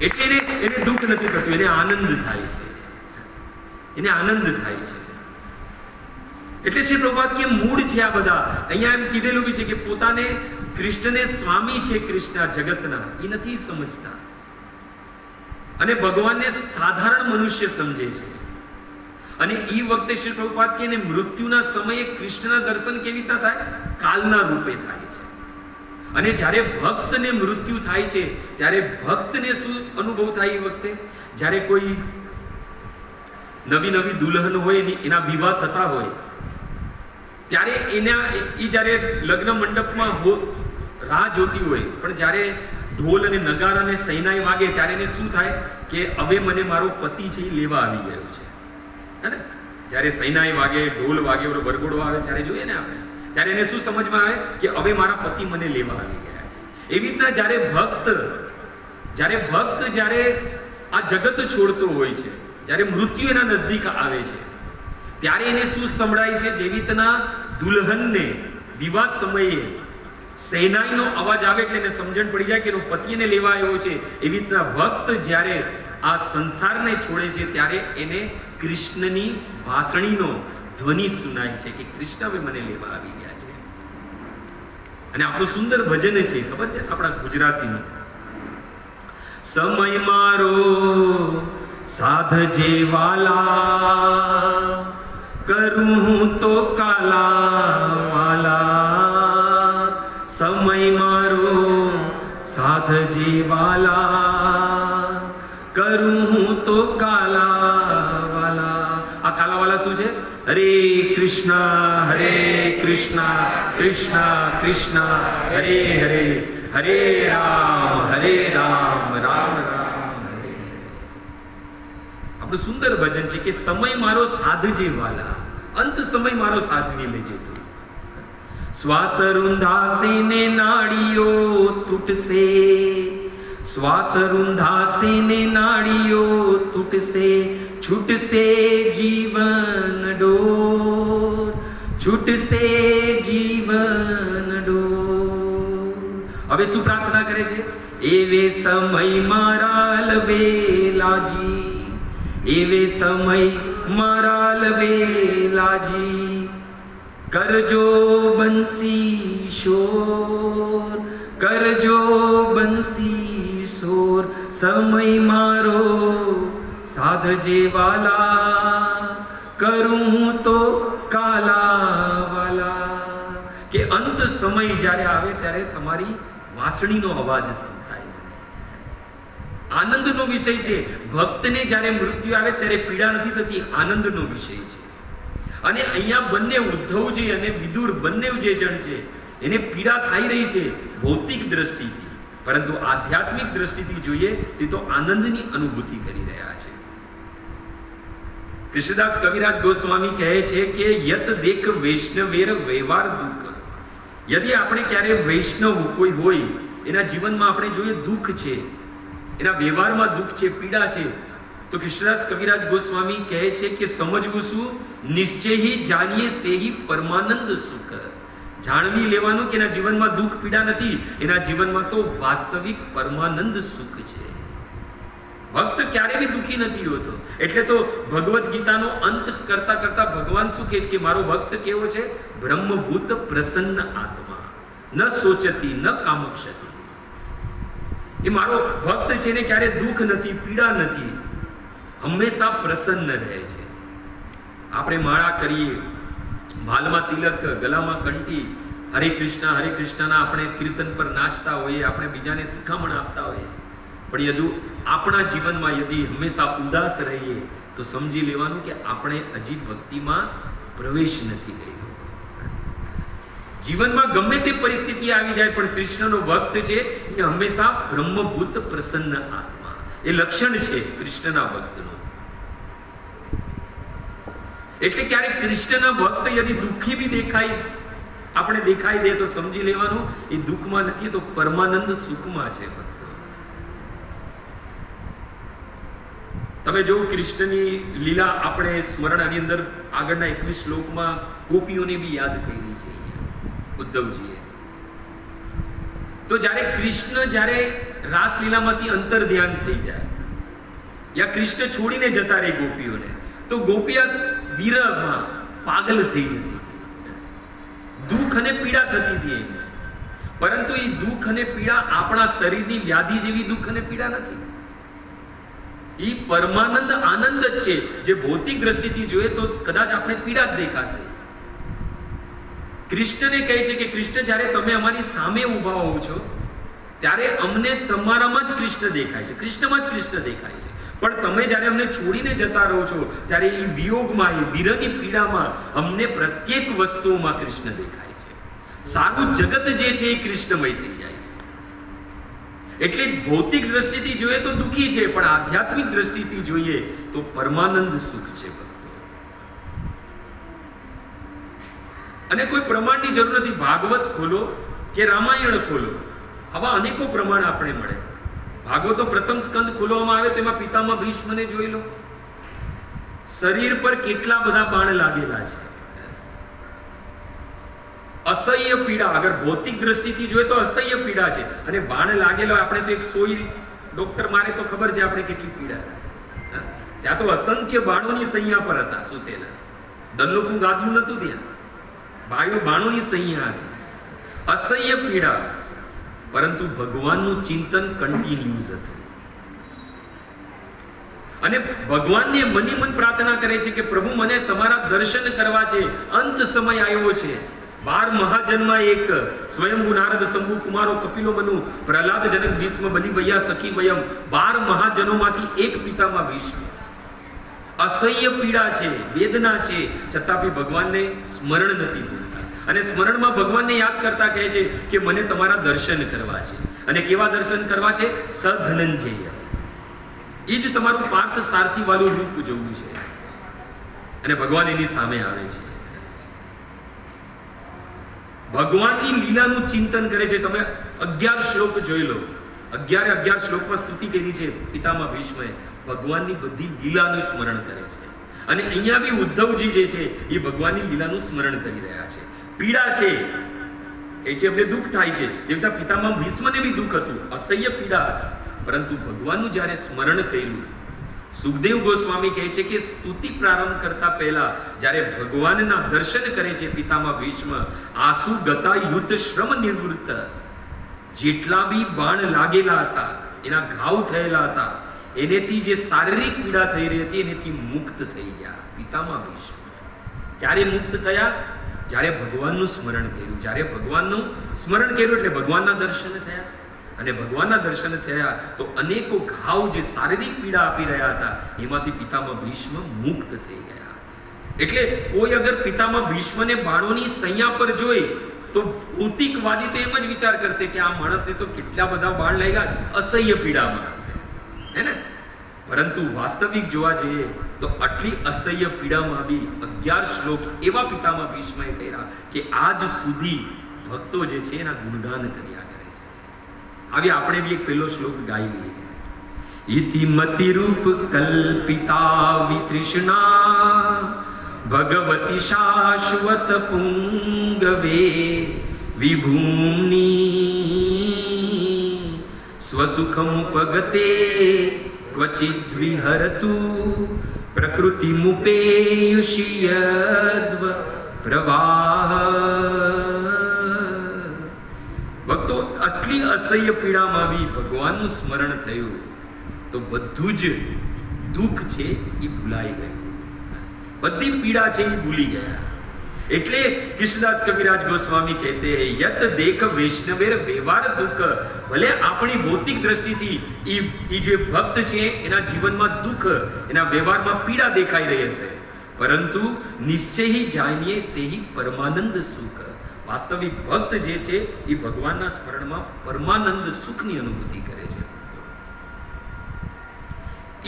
એટલે એને દુઃખ નથી થતું, એને આનંદ થાય છે, એને આનંદ થાય છે. એટલે શ્રી પ્રભુપાદ કે મૂળ છે આ બધા. અહીંયા એમ કીધેલું બી છે કે પોતાને કૃષ્ણને સ્વામી છે, કૃષ્ણ જગતના, એ નથી સમજતા. અને ભગવાનને સાધારણ મનુષ્ય સમજે છે. અને એ વખતે શ્રી પ્રભુપાદ કે મૃત્યુના સમયે કૃષ્ણના દર્શન કેવી રીતના થાય? કાલના રૂપે થાય છે. અને જ્યારે ભક્તને મૃત્યુ થાય છે ત્યારે ભક્તને શું અનુભવ થાય? એ વખતે જ્યારે કોઈ નવી દુલ્હન હોય, એના વિવાહ થતા હોય, ત્યારે એ જ્યારે લગ્ન મંડપમાં રાહ જોતી હોય, પણ જ્યારે ઢોલ અને નગારા અને સૈનાઈ વાગે ત્યારે એને શું થાય કે હવે મને મારો પતિ છે એ લેવા આવી ગયો છે. હે ને? જ્યારે સૈનાઈ વાગે, ઢોલ વાગે, વરઘોડો આવે ત્યારે જોઈએ ને આપણે, ત્યારે એને શું સમજમાં આવે કે હવે મારા પતિ મને લેવા આવી ગયા છે. એવી રીતના જ્યારે ભક્ત જ્યારે આ જગત છોડતો હોય છે, જ્યારે મૃત્યુ એના નજદીક આવે છે, ત્યારે એને શું સંભળાય છે? જેવી રીતના દુલ્હનને વિવાહ સમયે સૈનાઈનો અવાજ આવે એટલે એને સમજણ પડી જાય કે એનો પતિ એને લેવા આવ્યો છે. એવી રીતના ભક્ત જ્યારે આ સંસારને છોડે છે ત્યારે એને કૃષ્ણની વાંસળીનો ધ્વનિ સુનાય છે કે કૃષ્ણ હવે મને લેવા આવી ગયા છે. અને આપણું સુંદર ભજન છે, ખબર છે આપણા ગુજરાતીનું? સમય મારો સાધજે વાલા, કરું તો કાલા વાલા. સમય મારો સાધજે વાલા, કરું તો કાલા વાલા. આ કાલા વાલા શું છે? હરે કૃષ્ણ કૃષ્ણ કૃષ્ણ હરે હરે, હરે રામ રામ રામ. આપણું સુંદર ભજન છે કે સમય મારો સાધજે વાલા, અંત સમય મારો સાધવી લેજે તું. શ્વાસ રૂંધાશે ને નાડીઓ તૂટશે, શ્વાસ રૂંધાશે ને નાડીઓ તૂટશે, છૂટશે જીવન ડોર, છૂટશે જીવન ડોર. હવે શું પ્રાર્થના કરે છે? એવે સમય મારા લબેલાજી, એવે સમય મારા લબેલાજી, કરજો બંસી શોર, કરજો બંસી શોર, સમય મારો સાધજે વાલા, કરું તો કાલા વાલા. કે અંત સમય જ્યારે આવે ત્યારે તમારી વાંસળીનો અવાજ સંભળાય. આનંદનો વિષય છે. ભક્તને જ્યારે મૃત્યુ આવે ત્યારે પીડા નથી થતી, આનંદનો વિષય છે. અને અહીંયા બંને ઉદ્ધવજી અને વિદુર બંને જે જણ છે એને પીડા થઈ રહી છે ભૌતિક દ્રષ્ટિથી, પરંતુ આધ્યાત્મિક દ્રષ્ટિથી જોઈએ તે તો આનંદની અનુભૂતિ કરી રહ્યા છે. કૃષ્ણદાસ કવિરાજ ગોસ્વામી કહે છે કે યત દેખ વૈષ્ણવેર વ્યવહાર દુઃખ. યદિ આપણે ક્યારે વૈષ્ણવ કોઈ હોય એના જીવનમાં આપણે જોઈએ દુઃખ છે, એના વ્યવહારમાં દુઃખ છે, પીડા છે, તો કૃષ્ણદાસ કવિરાજ ગોસ્વામી કહે છે કે સમજવું શું? નિશ્ચય હી જાણીએ સેહી પરમાનંદ સુખ. જાણવી લેવાનું કે એના જીવનમાં દુઃખ પીડા નથી, એના જીવનમાં તો વાસ્તવિક પરમાનંદ સુખ છે. ભક્ત ક્યારે બી દુઃખી નથી હોતો. એટલે તો ભગવદ્ ગીતાનો અંત કરતા કરતા ભગવાન શું કહે છે કે મારો ભક્ત કેવો છે? બ્રહ્મભૂત પ્રસન્ન આત્મા, ન સોચતી ન કામક્ષતી. એ મારો ભક્ત છે ને ક્યારે દુઃખ નથી, પીડા નથી, હંમેશા પ્રસન્ન રહે છે. આપણે માળા કરીએ, ભાલમાં તિલક, ગલામાં કંઠી, હરે કૃષ્ણના આપણે કીર્તન પર નાચતા હોઈએ, આપણે બીજાને શિખામણ આપતા હોઈએ, પણ યદુ આપણા જીવનમાં યદિ હંમેશા ઉદાસ રહીએ તો સમજી લેવાનું કે આપણે હજી ભક્તિમાં પ્રવેશ નથી કર્યો. જીવનમાં ગમે તે પરિસ્થિતિ આવી જાય પણ કૃષ્ણનો ભક્ત છે એ હંમેશા બ્રહ્મભૂત પ્રસન્ન આત્મા. એ લક્ષણ છે કૃષ્ણના ભક્તનું. એટલે ક્યારેક કૃષ્ણના ભક્ત યદિ દુઃખી બી આપણે દેખાઈ દે તો સમજી લેવાનું એ દુઃખમાં નથી, તો પરમાનંદ સુખમાં છે ભક્ત. તમે જો કૃષ્ણની લીલા આપણે સ્મરણની અંદર આગળના 21 શ્લોકમાં ગોપીઓને બી યાદ કરી છે ઉદ્ધવજીએ. તો જ્યારે કૃષ્ણ જ્યારે રાસલીલામાંથી અંતર ધ્યાન થઈ જાય યા કૃષ્ણ છોડીને જતા રહે ગોપીઓને, તો ગોપિયા વિરહમાં પાગલ થઈ જતી હતી, દુઃખ અને પીડા થતી હતી એમને. પરંતુ એ દુઃખ અને પીડા આપણા શરીરની વ્યાધિ જેવી દુઃખ અને પીડા નથી. એ પરમાનંદ આનંદ જ છે. જે ભૌતિક દ્રષ્ટિથી જોઈએ તો કદાચ આપણે પીડા જ દેખાશે. કૃષ્ણને કહે છે કે કૃષ્ણ જ્યારે તમે અમારી સામે ઊભા હોવ છો ત્યારે અમને તમારામાં જ કૃષ્ણ દેખાય છે, કૃષ્ણમાં જ કૃષ્ણ દેખાય છે. પણ તમે જ્યારે અમને છોડીને જતા રહો છો ત્યારે એ વિયોગમાં, એ વિરહની પીડામાં અમને પ્રત્યેક વસ્તુમાં કૃષ્ણ દેખાય છે. સારું જગત જે છે એ કૃષ્ણમય થઈ જાય છે. એટલે ભૌતિક દ્રષ્ટિથી જોઈએ તો દુઃખી છે, પણ આધ્યાત્મિક દ્રષ્ટિથી જોઈએ તો પરમાનંદ સુખ છે. અને કોઈ પ્રમાણની જરૂર નથી. ભાગવત ખોલો કે રામાયણ ખોલો, આવા અનેકો પ્રમાણ આપણે મળે. ભાગવતો પ્રથમ સ્કંદ ખોલવામાં આવે તો એમાં પિતામહ ભીષ્મને જોઈ લો, શરીર પર કેટલા બધા બાણ લાગેલા છે, અસહ્ય પીડા. અગર ભૌતિક દ્રષ્ટિથી જોઈએ તો અસહ્ય પીડા છે, અને બાણ લાગેલો આપણે તો એક સોઈ ડોક્ટર મારે તો ખબર છે આપણે કેટલી પીડા. ત્યાં તો અસંખ્ય બાણોની સૈયા પર હતા સુતેલા, દલ્લોકનું ગાદલું નતું ત્યાં, ભાઈઓ બાણોની સૈયા હતી, અસહ્ય પીડા. પરંતુ ભગવાનનું ચિંતન કન્ટિન્યુઅસ હતું. અને ભગવાનને મની મન પ્રાર્થના કરે છે કે પ્રભુ મને તમારા દર્શન કરવા છે, અંત સમય આવ્યો છે. 12 મહાજનમાં એક સ્વયંભુ નારદ શંભુ કુમારો કપિલો મનુ પ્રહલાદ જનક ભીષ્મ બલિ ભૈયા સખી વયમ 12 મહાજનોમાંથી એક પિતામહ ભીષ્મ. અસહ્ય પીડા છે, વેદના છે, છતાં બી ભગવાનને સ્મરણ નથી ભૂલતા. અને સ્મરણમાં ભગવાનને યાદ કરતા કહે છે કે મને તમારા દર્શન કરવા છે. અને કેવા દર્શન કરવા છે? સધનંજય. એ જ તમારું પાર્થ સારથી વાળું રૂપ જોવું છે, અને ભગવાન એની સામે આવે છે. ભગવાનની લીલાનું ચિંતન કરે છે. તમે 11 શ્લોક જોઈ લો, 11 શ્લોકમાં સ્તુતિ કરી છે પિતામહ ભીષ્મએ. ભગવાનની બધી લીલાનું સ્મરણ કરે છે. અને અહીંયા બી ઉદ્ધવજી જે છે એ ભગવાનની લીલાનું સ્મરણ કરી રહ્યા છે. પીડા છે એ છે, અમને દુઃખ થાય છે. જેમ કે પિતામહ ભીષ્મને બી દુઃખ હતું, અસહ્ય પીડા હતી. પરંતુ ભગવાનનું જ્યારે સ્મરણ કર્યું, સુખદેવ ગોસ્વામી કહે છે કે સ્તુતિ પ્રારંભ કરતા પહેલા જ્યારે ભગવાનના દર્શન કરે છે પિતામહ ભીષ્મ, આંસુ ગતા યુદ્ધ શ્રમ નિવૃત્ત, જેટલા બી બાણ લાગેલા હતા, એના ઘાવ થયેલા હતા, એનેથી જે શારીરિક પીડા થઈ રહી હતી એનેથી મુક્ત થઈ ગયા પિતામહ ભીષ્મ. ક્યારે મુક્ત થયા? જ્યારે ભગવાનનું સ્મરણ કર્યું. જ્યારે ભગવાનનું સ્મરણ કર્યું એટલે ભગવાનના દર્શન થયા, અને ભગવાનના દર્શન થયા તો અનેકો ઘાવ જે શારીરિક પીડા આપી રહ્યા હતા એમાંથી પિતામહ ભીષ્મ મુક્ત થઈ ગયા. એટલે કોઈ અગર પિતામહ ભીષ્મને બાણોની સૈયા પર જોઈ તો ભૌતિકવાદી તો એમ જ વિચાર કરશે કે આ માણસને તો કેટલા બધા બાણ લાગ્યા, અસહ્ય પીડામાં હશે, હે ને? પરંતુ વાસ્તવિક જોવા જઈએ તો આટલી અસહ્ય પીડામાં બી 11 શ્લોક એવા પિતામહ ભીષ્મએ કર્યા કે આજ સુધી ભક્તો જે છે એના ગુણગાન કર્યા કરે છે. આવી આપણે બી એક પહેલો શ્લોક ગાઈ લઈએ. ઇતિ મતિરૂપ કલ્પિતા વિતૃષ્ણા ભગવતી શાશ્વત પુંગવે વિભૂમ્ની સ્વસુખમુપગતે ક્વચિદ વિહરતુ પ્રકૃતિમુપેયુષિયદ્વ પ્રવાહ. ભક્તો, આટલી અસહ્ય પીડામાં બી ભગવાનનું સ્મરણ થયું તો બધું જ દુઃખ છે એ ભૂલાઈ ગયું, બધી પીડા છે એ ભૂલી ગયા. એટલે કૃષ્ણદાસ કવિરાજ ગોસ્વામી કહેતે હૈ યત દેખ વૈષ્ણવેર વ્યવહાર દુઃખ. ભલે આપણી ભૌતિક દ્રષ્ટિથી એ જે ભક્ત છે એના જીવનમાં દુઃખ, એના વ્યવહારમાં પીડા દેખાઈ રહી હશે, પરંતુ નિશ્ચય હી જાણીએ સેહી પરમાનંદ સુખ. વાસ્તવિક ભક્ત જે છે એ ભગવાનના સ્મરણમાં પરમાનંદ સુખની અનુભૂતિ કરે છે.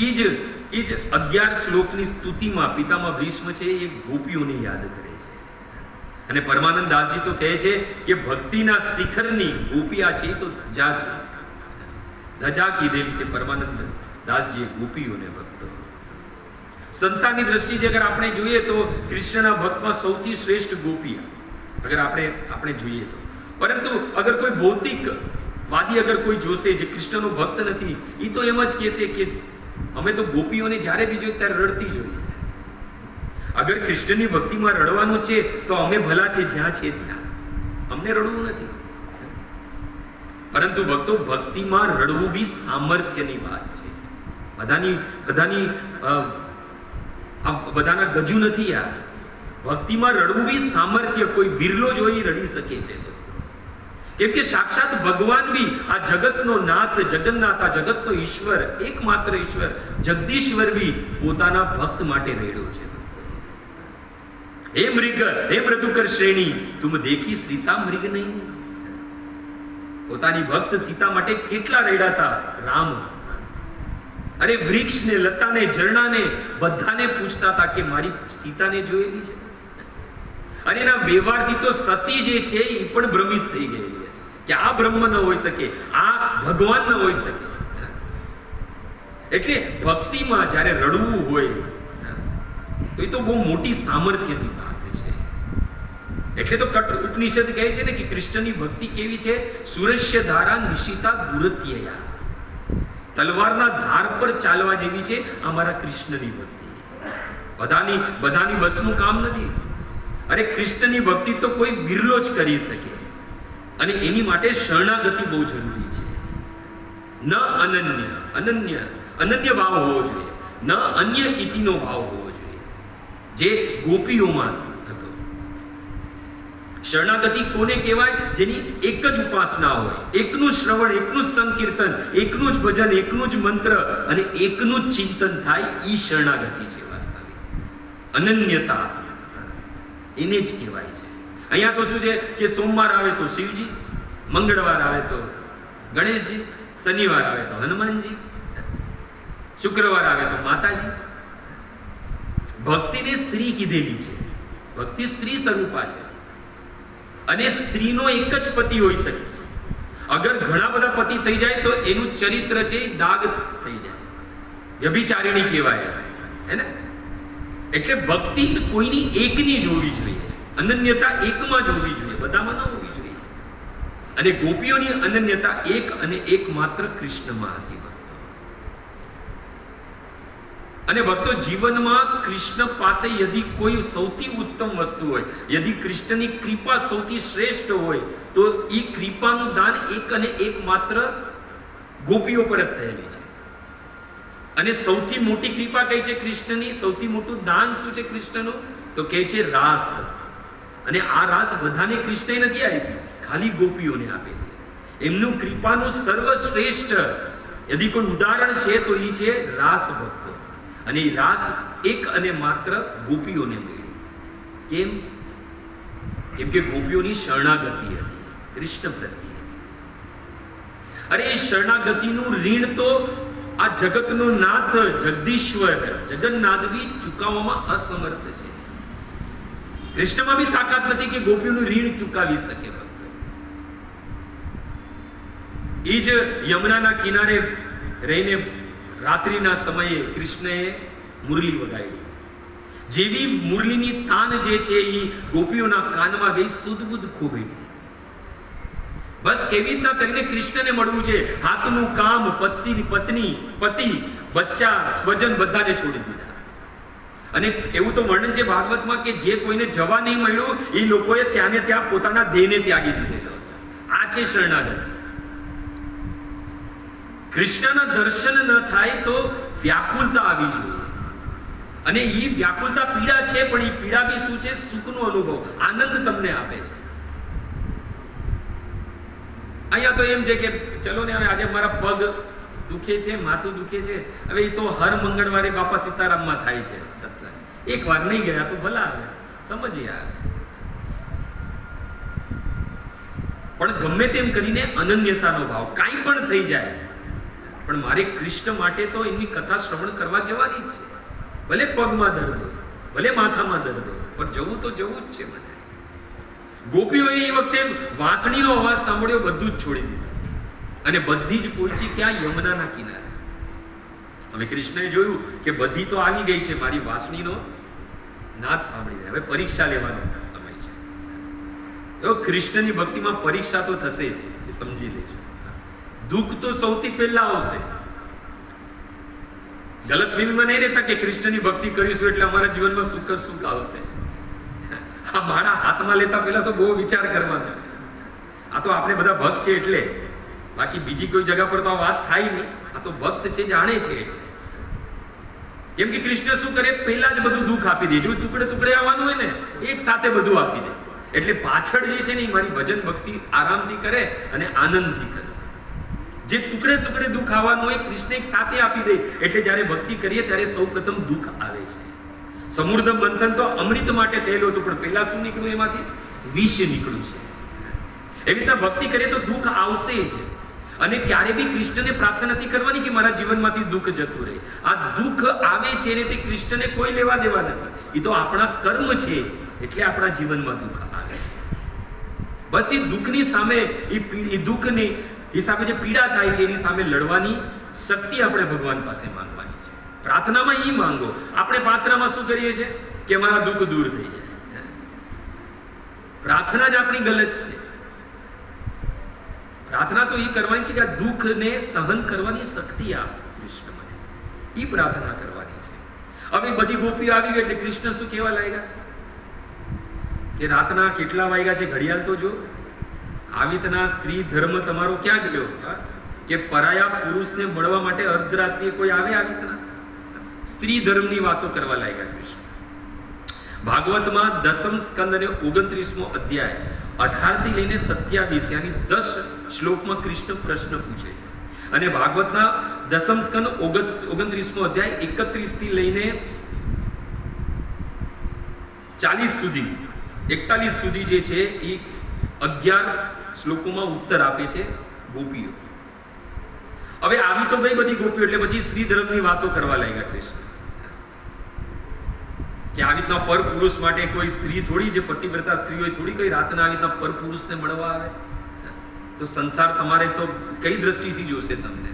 એ જ 11 શ્લોકની સ્તુતિમાં પિતામહ ભીષ્મ છે એ ગોપીઓને યાદ કરે છે. અને પરમાનંદ દાસજી તો કહે છે કે ભક્તિના શિખરની ગોપિયા છે તો ધજા છે, ધજા કીધેલી છે પરમાનંદ દાસજીએ ગોપીઓને ભક્તો. સંસારની દ્રષ્ટિથી અગર આપણે જોઈએ તો કૃષ્ણના ભક્તમાં સૌથી શ્રેષ્ઠ ગોપિયા અગર આપણે જોઈએ તો. પરંતુ અગર કોઈ ભૌતિક વાદી અગર કોઈ જોશે જે કૃષ્ણનો ભક્ત નથી, એ તો એમ જ કહેશે કે અમે તો ગોપીઓને જ્યારે બી જોઈએ ત્યારે રડતી જોઈએ. અગર કૃષ્ણની ભક્તિમાં રડવાનું છે તો અમે ભલા છે જ્યાં છે ત્યાં, અમને રડવું નથી. પરંતુ ભક્તો, ભક્તિમાં રડવું બી સામર્થ્યની વાત છે. બધાના ગજુ નથી યાર. ભક્તિમાં રડવું બી સામર્થ્ય, કોઈ વિરલો જોઈ રડી શકે છે. કેમ કે સાક્ષાત ભગવાન બી આ જગતનો નાથ, જગન્નાથ, આ જગતનો ઈશ્વર, એકમાત્ર ઈશ્વર જગદીશ્વર બી પોતાના ભક્ત માટે રેડ્યો છે. હે મૃગ, હે મૃદુકર શ્રેણી, તુમ દેખી સીતા મૃગ નહીં. પોતાની ભક્ત સીતા માટે કેટલા રેડા હતા રામ. અરે વૃક્ષને, લતાને, ઝરણાને બધાને પૂછતા હતા કે મારી સીતાને જોયેલી છે. અને એના વ્યવહારથી તો સતી જે છે એ પણ ભ્રમિત થઈ ગઈ કે આ બ્રહ્મ ન હોઈ શકે, આ ભગવાન ન હોઈ શકે. એટલે ભક્તિમાં જ્યારે રડવું હોય તો એ તો બહુ મોટી સામર્થ્યની વાત છે. એટલે તો કટ ઉપનિષદ કહે છે ને કે કૃષ્ણની ભક્તિ કેવી છે? સુરસ્ય ધારા નિશિતા દુરત્યયા. તલવારના ધાર પર ચાલવા જેવી છે અમારા કૃષ્ણની ભક્તિ. બધાની વસનું કામ નથી. અરે કૃષ્ણની ભક્તિ તો કોઈ વિરલો જ કરી શકે, અને એની માટે શરણાગતિ બહુ જરૂરી છે. ન અનન્ય ભાવ હોવો જોઈએ, ન અન્ય ઇતિનો ભાવ હોવો જોઈએ, જે ગોપીઓમાં હતો. શરણાગતિ કોને કહેવાય? જેની એક જ ઉપાસના હોય, એકનું શ્રવણ, એકનું સંકીર્તન, એકનું જ ભજન, એકનું જ મંત્ર અને એકનું જ ચિંતન થાય. ઈ શરણાગતિ છે વાસ્તવિક. અનન્યતા એને જ કહેવાય છે. અહીંયા તો શું છે કે સોમવાર આવે તો શિવજી, મંગળવાર આવે તો ગણેશજી, શનિવાર આવે તો હનુમાનજી. શુક્રવાર આવે તો માતાજી. ભક્તિને સ્ત્રી કીધેલી છે. ભક્તિ સ્ત્રી સ્વરૂપા છે અને સ્ત્રીનો એક જ પતિ હોઈ શકે છે. અગર ઘણા બધા પતિ થઈ જાય તો એનું ચરિત્ર છે દાગ થઈ જાય, વ્યભિચારિણી કહેવાય, હે ને? એટલે ભક્તિ કોઈની એકની જ હોવી જોઈએ, અનન્યતા એકમાં જ હોવી જોઈએ, બધામાં ન હોવી જોઈએ. અને ગોપીઓની અનન્યતા એક અને એક માત્ર કૃષ્ણમાં હતી. અને ભક્તો, જીવનમાં કૃષ્ણ પાસે યદિ કોઈ સૌથી ઉત્તમ વસ્તુ હોય, યદિ કૃષ્ણની કૃપા સૌથી શ્રેષ્ઠ હોય, તો એ કૃપાનું દાન એક અને એક માત્ર ગોપીઓ પર જ થયેલી છે. અને સૌથી મોટી કૃપા કઈ છે કૃષ્ણની? સૌથી મોટું દાન શું છે કૃષ્ણનું? તો કહે છે રાસ. અને આ રાસ બધાને કૃષ્ણએ નથી આપી, ખાલી ગોપીઓને આપેલી. એમનું કૃપાનું સર્વશ્રેષ્ઠ યદિ કોઈ ઉદાહરણ છે તો એ છે રાસ ભક્તો. અને એ રાસ એક અને માત્ર ગોપીઓને મળી. કેમ? કેમ કે ગોપીઓની શરણાગતિ હતી કૃષ્ણ પ્રત્યે. અરે એ શરણાગતિનું ઋણ તો આ જગતનો નાથ જગદીશ્વર જગન્નાથ બી ચૂકવવામાં અસમર્થ છે. કૃષ્ણમાં બી તાકાત નથી કે ગોપીઓનું ઋણ ચૂકવી શકે. એ જ યમુનાના કિનારે રહીને રાત્રિના સમયે કૃષ્ણએ મુરલી વગાડી. જેવી મુરલીની તાન જે છે એ ગોપીઓના કાનમાં ગઈ, સુધબુધ ખોવાઈ ગઈ. બસ કેવી રીતના કરીને કૃષ્ણને મળવું છે, હાથનું કામ, પત્ની, પતિ, બચ્ચા, સ્વજન બધાને છોડી દીધા. અને એવું તો વર્ણન છે ભાગવતમાં કે જે કોઈને જવા નહીં મળ્યું એ લોકોએ ત્યાંને ત્યાં પોતાના દેહને ત્યાગી દીધેલો હતો. આ છે શરણાગતિ. કૃષ્ણના દર્શન ન થાય તો વ્યાકુલતા આવી જોઈએ. અને એ વ્યાકુલતા પીડા છે, પણ એ પીડા બી શું છે? સુખનો અનુભવ, આનંદ તમને આપે છે. અહીંયા તો એમ છે કે ચલો ને હવે આજે મારા પગ દુખે છે, માથું દુખે છે, હવે એ તો હર મંગળવારે બાપા સીતારામમાં થાય છે સત્સંગ. એક વાર નહીં ગયા તો ભલા આવે, સમજીએ આવે. પણ ગમે તેમ કરીને અનન્યતાનો ભાવ, કાંઈ પણ થઈ જાય, પણ મારે કૃષ્ણ માટે તો એમની કથા શ્રવણ કરવા જવાની જ છે. ભલે પગમાં દર્દ હોય, ભલે માથામાં દર્દ હોય, પણ જવું તો જવું જ છે મને. ગોપીઓએ એ વખતે વાંસળીનો અવાજ સાંભળ્યો, બધું જ છોડી દીધું અને બધી જ પહોંચી ક્યાં? યમુનાના કિનારે. હવે કૃષ્ણએ જોયું કે બધી તો આવી ગઈ છે, મારી વાંસળીનો નાદ સાંભળી જાય, હવે પરીક્ષા લેવાનો સમય છે. તો કૃષ્ણની ભક્તિમાં પરીક્ષા તો થશે જ, એ સમજી લેજો. દુઃખ તો સૌથી પહેલા આવશે. ગલત ફિલ્મમાં નહીં રહેતા કે કૃષ્ણની ભક્તિ કરીશું એટલે અમારા જીવનમાં સુખ જ સુખ આવશે. આ મારા હાથમાં લેતા પહેલા તો બહુ વિચાર કરવાનો છે. આ તો આપણે બધા ભક્ત છે એટલે, બાકી બીજી કોઈ જગ્યા પર તો આ વાત થાય નહીં. આ તો ભક્ત છે, જાણે છે એટલે. કેમ કે કૃષ્ણ શું કરે? પહેલા જ બધું દુઃખ આપી દે. જો ટુકડે ટુકડે આવવાનું હોય ને, એક સાથે બધું આપી દે. એટલે પાછળ જે છે ને, મારી ભજન ભક્તિ આરામથી કરે અને આનંદથી કરશે. જે ટુકડે ટુકડે દુઃખ આવવાનું હોય કૃષ્ણ એક સાથે આપી દે. એટલે જ્યારે ભક્તિ કરીએ ત્યારે સૌ પ્રથમ દુઃખ આવે છે. સમુદ્ર મંથન તો અમૃત માટે થયેલું હતું, પણ પહેલા શું નીકળ્યું? એમાંથી વિષ નીકળ્યું છે. એવી રીતના ભક્તિ કરીએ તો દુઃખ આવશે જ. અને ક્યારે બી કૃષ્ણને પ્રાર્થના નથી કરવાની કે મારા જીવનમાંથી દુઃખ જતું રહે. આ દુઃખ આવે છે ને તે કૃષ્ણને કોઈ લેવા દેવા નથી. એ તો આપણા કર્મ છે, એટલે આપણા જીવનમાં દુઃખ આવે છે. બસ એ દુઃખની સામે, એ દુઃખની હિસાબે જે પીડા થાય છે એની સામે લડવાની શક્તિ આપણે ભગવાન પાસે માંગવાની છે. પ્રાર્થનામાં ઈ માંગો. આપણે પ્રાર્થનામાં શું કરીએ છીએ કે મારા દુઃખ દૂર થઈ જાય. પ્રાર્થના જ આપણી ગલત છે. પ્રાર્થના તો એ કરવાની છે કે આ દુઃખને સહન કરવાની શક્તિ આપ કૃષ્ણ મને, એ પ્રાર્થના કરવાની છે. હવે બધી ગોપીઓ આવી ગઈ એટલે કૃષ્ણ શું કહેવા લાગ્યા કે રાતના કેટલા વાગ્યા છે ઘડિયાળ તો જો. આવી રીતના સ્ત્રી ધર્મ તમારો ક્યાં ગયો કે પરાયા પુરુષને મળવા માટે અર્ધરાત્રિએ કોઈ આવે? આવી રીતના સ્ત્રી ધર્મની વાતો કરવા લાગ્યા કૃષ્ણ. ભાગવતમાં 10મ સ્કંદ અને 29મો અધ્યાય 18 થી લઈને 27 યાની 10 શ્લોકમાં કૃષ્ણ પ્રશ્ન પૂછે છે. અને ભાગવતના 10મ સ્કંદ 29મો અધ્યાય 31 થી લઈને 40 સુધી 41 સુધી જે છે એ 11 શ્લોકોમાં ઉત્તર આપે છે ગોપીઓ. હવે આવી તો ગઈ બધી ગોપીઓ, એટલે પછી સ્ત્રી ધર્મની વાતો કરવા લાગ્યા કૃષ્ણ કે આવી રીતના પર પુરુષ માટે કોઈ સ્ત્રી થોડી, જે પતિવ્રતા સ્ત્રી હોય થોડી કઈ રાતના આવી રીતના પર પુરુષને મળવા આવે? તો સંસાર તમારે તો કઈ દ્રષ્ટિથી જોશે તમને?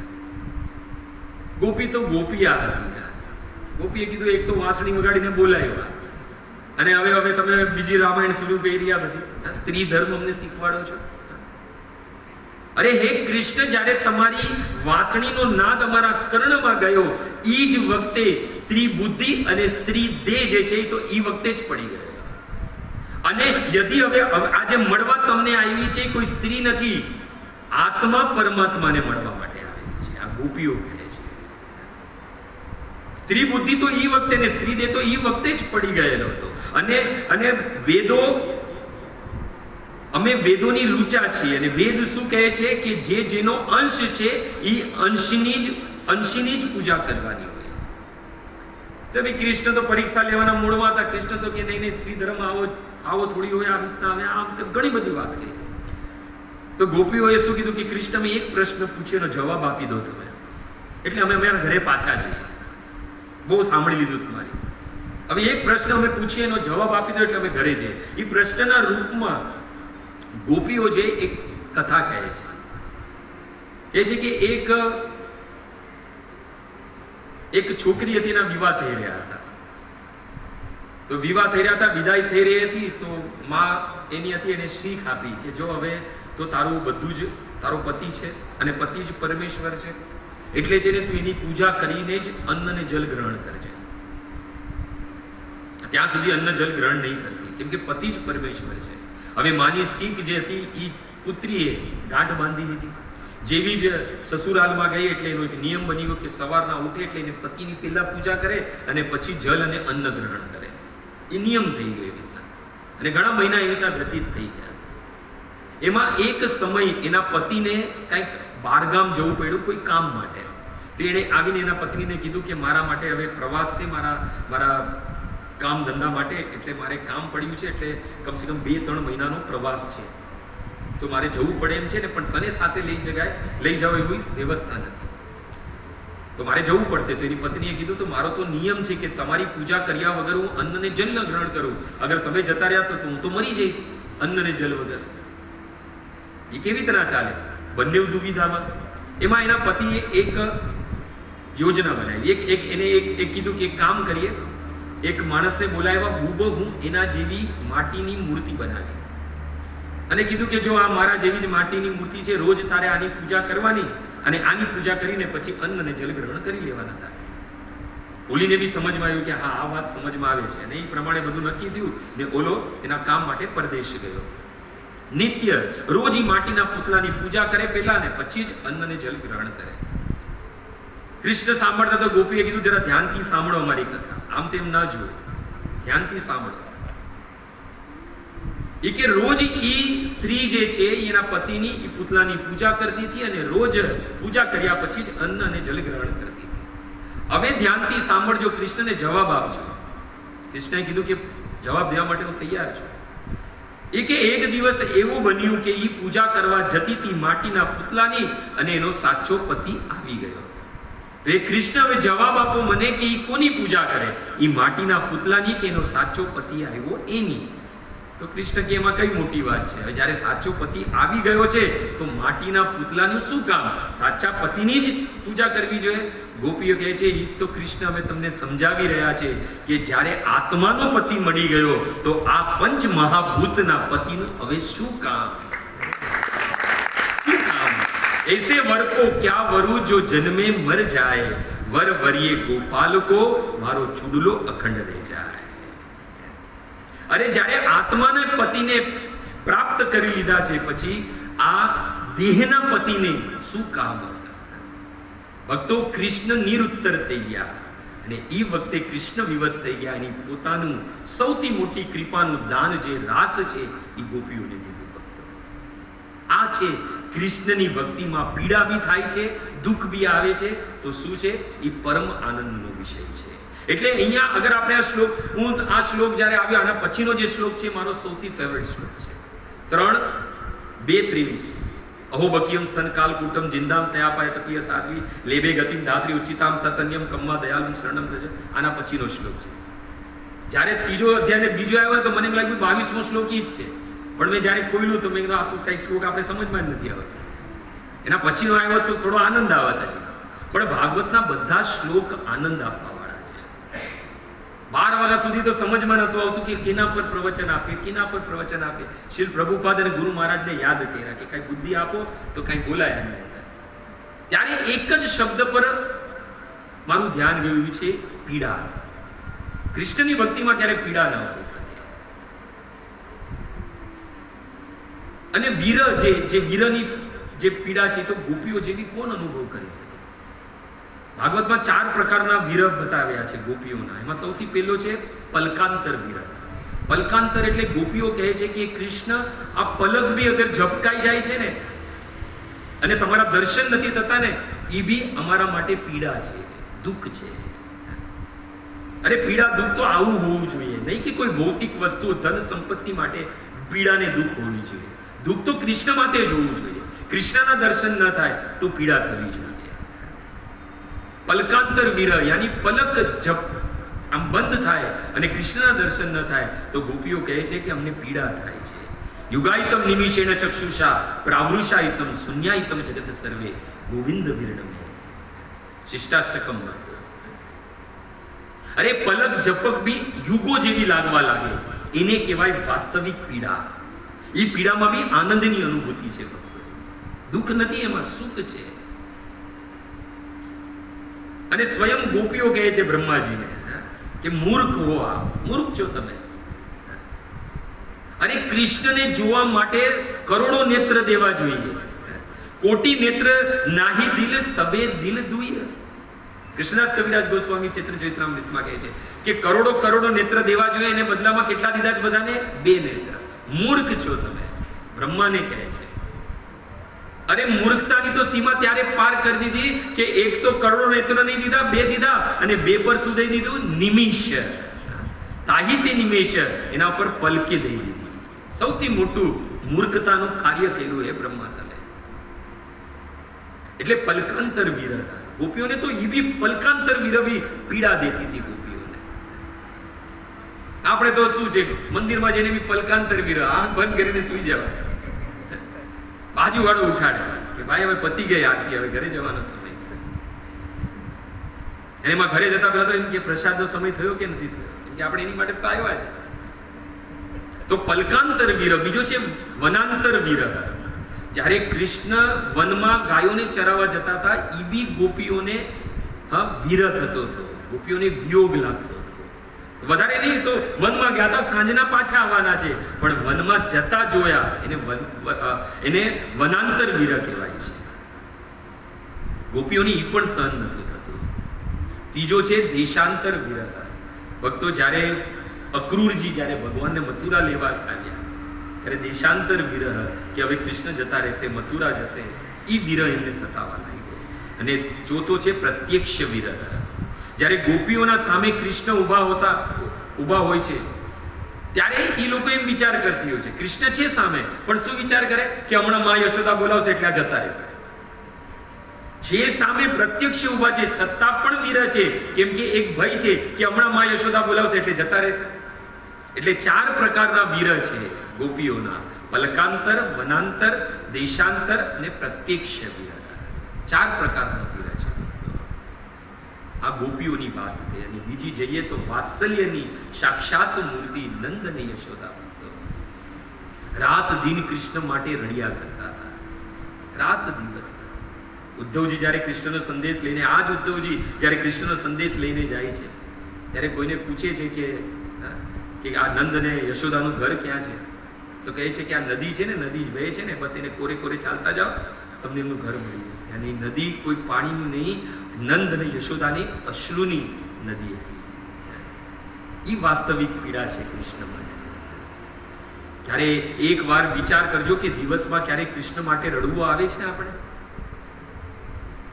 ગોપી તો ગોપિયા હતી. ગોપીએ કીધું એક તો વાંસળી વગાડીને બોલાવ્યા, અને હવે તમે બીજી રામાયણ શરૂ કરી રહ્યા બધી સ્ત્રી ધર્મ અમને શીખવાડો છો. અરે હે કૃષ્ણ, જ્યારે તમારી વાંસળીનો નાદ અમારા કર્ણમાં ગયો, ઈ જ વખતે સ્ત્રી બુદ્ધિ અને સ્ત્રી દેહ જે છે તો ઈ વખતે જ પડી ગયો. અને યદિ હવે આજે મળવા તમને આવી છે કોઈ સ્ત્રી નથી, આત્મા પરમાત્માને મળવા માટે આવી છે. આ ગોપીઓ કહે છે સ્ત્રી બુદ્ધિ તો ઈ વખતે ને સ્ત્રી દેહ તો ઈ વખતે જ પડી ગયેલો હતો. અને વેદો, અમે વેદોની રૂચા છીએ, અને વેદ શું કહે છે કે જે જેનો અંશ છે એ અંશની જ પૂજા કરવાની હોય. તો ભાઈ કૃષ્ણ તો પરીક્ષા લેવાના મૂળમાં હતા. કૃષ્ણ તો કે નહીં સ્ત્રી ધર્મ આવો થોડી હોય, આવી રીતના આવે, આમ ઘણી બધી વાત કરી. તો ગોપીઓએ શું કીધું કે કૃષ્ણ મેં એક પ્રશ્ન પૂછ્યો એનો જવાબ આપી દો તમે, એટલે અમે અમારા ઘરે પાછા જઈએ. બહુ સાંભળી લીધું તમારી, હવે એક પ્રશ્ન અમે પૂછીએ એનો જવાબ આપી દો એટલે અમે ઘરે જઈએ. એ પ્રશ્નના રૂપમાં ગોપીઓ જે એક કથા કહે છે, એ છે કે એક છોકરી હતી, એના વિવાહ થઈ રહ્યા હતા. તો વિવાહ થઈ રહ્યા હતા, વિદાય થઈ રહી હતી, તો માં એની હતી, એને શીખ આપી કે જો હવે તો તારું બધું જ તારો પતિ છે, અને પતિ જ પરમેશ્વર છે, એટલે છે ને તું એની પૂજા કરીને જ અન્ન અને જલ ગ્રહણ કરજે. ત્યાં સુધી અન્ન જલ ગ્રહણ નહીં કરતી, કેમ કે પતિ જ પરમેશ્વર છે. હવે માની શીખ જે હતી એ પુત્રીએ ગાંઠ બાંધી લીધી. જેવી જ સસુરાલમાં ગઈ એટલે એનો એક નિયમ બની ગયો કે સવારના ઉઠે એટલે એને પતિની પહેલા પૂજા કરે અને પછી જલ અને અન્ન ગ્રહણ કરે. એ નિયમ થઈ ગયો એવી રીતના, અને ઘણા મહિના એવી રીતના વ્યતીત થઈ ગયા. એમાં એક સમય એના પતિને કંઈક બહારગામ જવું પડ્યું કોઈ કામ માટે. તો એણે આવીને એના પત્નીને કીધું કે મારા માટે હવે પ્રવાસ છે, મારા કામ ધંધા માટે, એટલે મારે કામ પડ્યું છે, એટલે કમસે કમ 2-3 મહિનાનો પ્રવાસ છે, તો મારે જવું પડે એમ છે ને, પણ તને સાથે લઈ જાવ એવી વ્યવસ્થા નથી, તો મારે જવું પડશે. તો એની પત્નીએ કીધું તો મારો તો નિયમ છે કે તમારી પૂજા કર્યા વગર હું અન્ન ને જલ ન ગ્રહણ કરું. અગર તમે જતા રહ્યા તો હું તો મરી જઈશ અન્ન ને જલ વગર. એ કેવી રીતના ચાલે? બંને દુવિધામાં. એમાં એના પતિએ એક યોજના બનાવી. એને કીધું કે એક કામ કરીએ, એક માણસને બોલાવ્યા, હું એના જેવી માટીની મૂર્તિ બનાવી, અને કીધું કે જો આ મારા જેવી જ માટીની મૂર્તિ છે, રોજ તારે આની પૂજા કરવાની, અને આની પૂજા કરીને પછી અન્ન અને જલ ગ્રહણ કરી લેવાના હતા. ઓલીને બી સમજમાં આવ્યું કે હા, આ વાત સમજમાં આવે છે, અને એ પ્રમાણે બધું નક્કી થયું, ને ઓલો એના કામ માટે પરદેશ ગયો. નિત્ય રોજ માટીના પુતળાની પૂજા કરે પહેલા, ને પછી જ અન્ન અને જલ ગ્રહણ કરે. કૃષ્ણ સાંભળતા તો ગોપીએ કીધું જરા ધ્યાનથી સાંભળો અમારી કથા, આમ તેમ ના જુઓ, ધ્યાનથી સાંભળો. એ કે રોજ ઈ સ્ત્રી જે છે એના પતિની ઈ પુતળાની પૂજા કરતી હતી, અને રોજ પૂજા કર્યા પછી જ અન્ન અને જલ ગ્રહણ કરતી હતી. હવે ધ્યાનથી સાંભળજો, કૃષ્ણને જવાબ આપજો. કૃષ્ણએ કીધું કે જવાબ દેવા માટે હું તૈયાર છું. એ કે એક દિવસ એવું બન્યું કે ઈ પૂજા કરવા જતી હતી માટીના પુતળાની, અને એનો સાચો પતિ આવી ગયો. તો એ કૃષ્ણ હવે જવાબ આપો મને કે ઈ કોની પૂજા કરે, ઈ માટીના પુતળાની કે એનો સાચો પતિ આવ્યો એની? તો કૃષ્ણ કે એમાં કઈ મોટી વાત છે? હવે જ્યારે સાચો પતિ આવી ગયો છે તો માટીના પુતળાનું શું કામ? સાચા પતિની જ પૂજા કરવી જોઈએ. ગોપીઓ કહે છે એ તો કૃષ્ણ હવે તમને સમજાવી રહ્યા છે કે જ્યારે આત્માનો પતિ મળી ગયો તો આ પંચ મહાભૂતના પતિનું હવે શું કામ? શું કામ? ऐसे वर को क्या वरु जो जन्मे मर जाए, वर वरिये गोपाल को मारो चुडलो अखंड रह जाए. અરે જ્યારે આત્માના પતિને પ્રાપ્ત કરી લીધા છે પછી આ દેહના પતિને શું કામ? ભક્તો કૃષ્ણ નિરુત્તર થઈ ગયા, અને એ વખતે કૃષ્ણ વિવશ થઈ ગયા. એની પોતાનું સૌથી મોટી કૃપાનું દાન જે રાસ છે એ ગોપીઓને દીધું. ભક્તો આ છે કૃષ્ણની ભક્તિમાં. પીડા બી થાય છે, દુઃખ બી આવે છે, તો શું છે? એ પરમ આનંદનો વિષય છે. એટલે અહીંયા અગર આપણે આ શ્લોક, હું આ શ્લોક જ્યારે આવ્યો આના પછીનો જે શ્લોક છે મારો સૌથી ફેવરેટ શ્લોક છે, 3:2:23. અહો બકિયમ સ્તન કાલ કુટમ જિંદામ સયાપાય તપીય સાધ્વી લેબે ગતિમ ધાત્રી ઉચિતામ તતન્યમ કમ્મા દયાલુ શરણમ રજ. આના પછીનો શ્લોક છે. જ્યારે ત્રીજો અધ્યાય ને બીજો આવ્યો તો મને એમ લાગ્યું 22મો શ્લોક ઈ જ છે, પણ મેં જ્યારે ખોલ્યું તો મેં કીધું આ તો કઈ શ્લોક આપણે સમજમાં જ નથી આવતો. એના પછીનો આવ્યો તો થોડો આનંદ આવત છે, પણ ભાગવતના બધા શ્લોક આનંદ આપવા વાળા છે. 12 વાગ્યા સુધી તો સમજમાં નતું આવતું કે કેના પર પ્રવચન આપે, કેના પર પ્રવચન આપે. શ્રી પ્રભુપાદ અને ગુરુ મહારાજને યાદ કર્યા કે કઈ બુદ્ધિ આપો તો કઈ બોલાય એમ. ત્યારે એક જ શબ્દ પર મારું ધ્યાન ગયું છે, પીડા. કૃષ્ણની ભક્તિમાં ક્યારે પીડા ન હોઈ શકે. અને વીર જે વીરની જે પીડા છે તો ગોપીઓ જેવી કોણ અનુભવ કરી શકે? ભાગવતમાં 4 પ્રકારના વીર બતાવ્યા છે ગોપીઓના. એમાં સૌથી પહેલો છે પલકાંતર વીર. પલકાંતર એટલે ગોપીઓ કહે છે કે કૃષ્ણ આ પલક બી અગર ઝપકાઈ જાય છે ને અને તમારા દર્શન નથી થતા ને, એ બી અમારા માટે પીડા છે, દુઃખ છે. અરે પીડા દુઃખ તો આવું હોવું જોઈએ, નહીં કે કોઈ ભૌતિક વસ્તુ ધન સંપત્તિ માટે પીડા ને દુઃખ હોવી જોઈએ. દુઃખ તો કૃષ્ણ માટે જ હોવું જોઈએ. કૃષ્ણના દર્શન ન થાય તો પીડા થવી જોઈએ. પલકાંતર વીર યાની પલક જપ આમ બંધ થાય અને કૃષ્ણના દર્શન ન થાય તો ગોપીઓ કહે છે કે અમને પીડા થાય છે. યુગાયતમ નિમિષેણ ચક્ષુષા પ્રાવૃષાયતમ શૂન્યાયતમ જગત સર્વે ગોવિંદ વિરણમે શિષ્ટાષ્ટકમ. અરે પલક ઝપક બી યુગો જેવી લાગવા લાગે, એને કહેવાય વાસ્તવિક પીડા. એ પીડામાં બી આનંદની અનુભૂતિ છે, દુઃખ નથી, એમાં સુખ છે. અને સ્વયં ગોપીઓ કહે છે બ્રહ્માજીને કે મૂર્ખ હો, આ મૂર્ખ છો તમે. અને કૃષ્ણને જોવા માટે કરોડો નેત્ર દેવા જોઈએ. કોટી નેત્ર નાહી દિલ સબે દિલ દુય. કૃષ્ણદાસ કવિરાજ ગોસ્વામી ચિત્ર ચરિત્રામૃતમાં કહે છે કે કરોડો કરોડો નેત્ર દેવા જોઈએ, એને બદલામાં કેટલા દીધા છે બધાને? 2 નેત્ર. મૂર્ખ છો તમે, બ્રહ્માને કહે છે. અરે મૂર્ખતાની તો સીમા ત્યારે પાર કરી દીધી કે એક તો કરોડો નેત્ર નહીં દીધા, 2 દીધા, અને 2 પર શું દઈ દીધું? નિમિષ. તાહિતે નિમેષ, એના ઉપર પલકે દઈ દીધી. સૌથી મોટું મૂર્ખતાનું કાર્ય કર્યું એ બ્રહ્મા તમે. એટલે પલકાંતર વીર. ગોપીઓને તો એ બી પલકાંતર વીર બી પીડા દેતી હતી ગોપીઓને. આપણે તો શું છે, મંદિરમાં જઈને બી પલકાંતર વીર આંખ બંધ કરીને સુઈ જવાય. બાજુ વાળો ઉઠાડે કે ભાઈ હવે પતી ગઈ આરતી, હવે ઘરે જવાનો સમય થયો. એમાં ઘરે જતા પહેલા તો એમ કે પ્રસાદનો સમય થયો કે નથી થયો, કેમ કે આપણે એની માટે તો આવ્યા છે. તો પલકાંતર વીર. બીજો છે વનાંતર વીર. જ્યારે કૃષ્ણ વનમાં ગાયોને ચરાવવા જતા હતા, ઈ બી ગોપીઓને વીર થતો હતો, ગોપીઓને વિયોગ લાગતો હતો. વધારે નહીં તો વનમાં ગયા હતા, સાંજના પાછા આવવાના છે, પણ વનમાં જતા જોયા, એને વનાંતર વીર કહેવાય છે. ગોપીઓને ઈ પણ સહન નતું થતું. ત્રીજો છે દેશાંતર વીર. ભક્તો જ્યારે અક્રૂરજી જ્યારે ભગવાનને મથુરા લેવા આવ્યા ત્યારે દેશાંતર વિરહ કે હવે કૃષ્ણ જતા રહેશે, મથુરા જશે, ઈ વિરહ એમને સતાવા લાગ્યો. અને ચોથો છે પ્રત્યક્ષ વિરહ. જ્યારે ગોપીઓના સામે કૃષ્ણ ઊભા હોય છે ત્યારે એ લોકો એમ વિચાર કરતી હોય છે, કૃષ્ણ છે સામે, પણ શું વિચાર કરે કે હમણાં મા યશોદા બોલાવશે એટલે આ જતા રહેશે. જે સામે પ્રત્યક્ષ ઊભા છે છતાં પણ વિરહ છે, કેમ કે એક ભય છે કે હમણાં મા યશોદા બોલાવશે એટલે જતા રહેશે. એટલે 4 પ્રકારના વિરહ છે ગોપીઓના: પલકાંતર, વનાંતર, દેશાંતર અને પ્રત્યક્ષ વિરહ. 4 પ્રકારના વિરહ છે. આ ગોપીઓની વાત છે. અને બીજી જઈએ તો વાત્સલ્યની સાક્ષાત મૂર્તિ નંદ અને યશોદા. રાત દિન કૃષ્ણ માટે રડ્યા કરતા હતા, રાત દિવસ. ઉદ્ધવજી જ્યારે કૃષ્ણનો સંદેશ લઈને, આ જ ઉદ્ધવજી જ્યારે કૃષ્ણનો સંદેશ લઈને જાય છે ત્યારે કોઈને પૂછે છે કે આ નંદ અને યશોદાનું ઘર ક્યાં છે? તો કહે છે કે આ નદી છે ને, નદી વહે છે ને, બસ એને કોરે કોરે ચાલતા જાઓ, તમને એમનું ઘર મળી જશે. અને એ નદી કોઈ પાણીની નહીં, નંદ અને યશોદાની અશ્રુની નદી હતી. એ વાસ્તવિક પીડા છે કૃષ્ણ માટે. ત્યારે એક વાર વિચાર કરજો કે દિવસમાં ક્યારે કૃષ્ણ માટે રડવું આવે છે આપણે?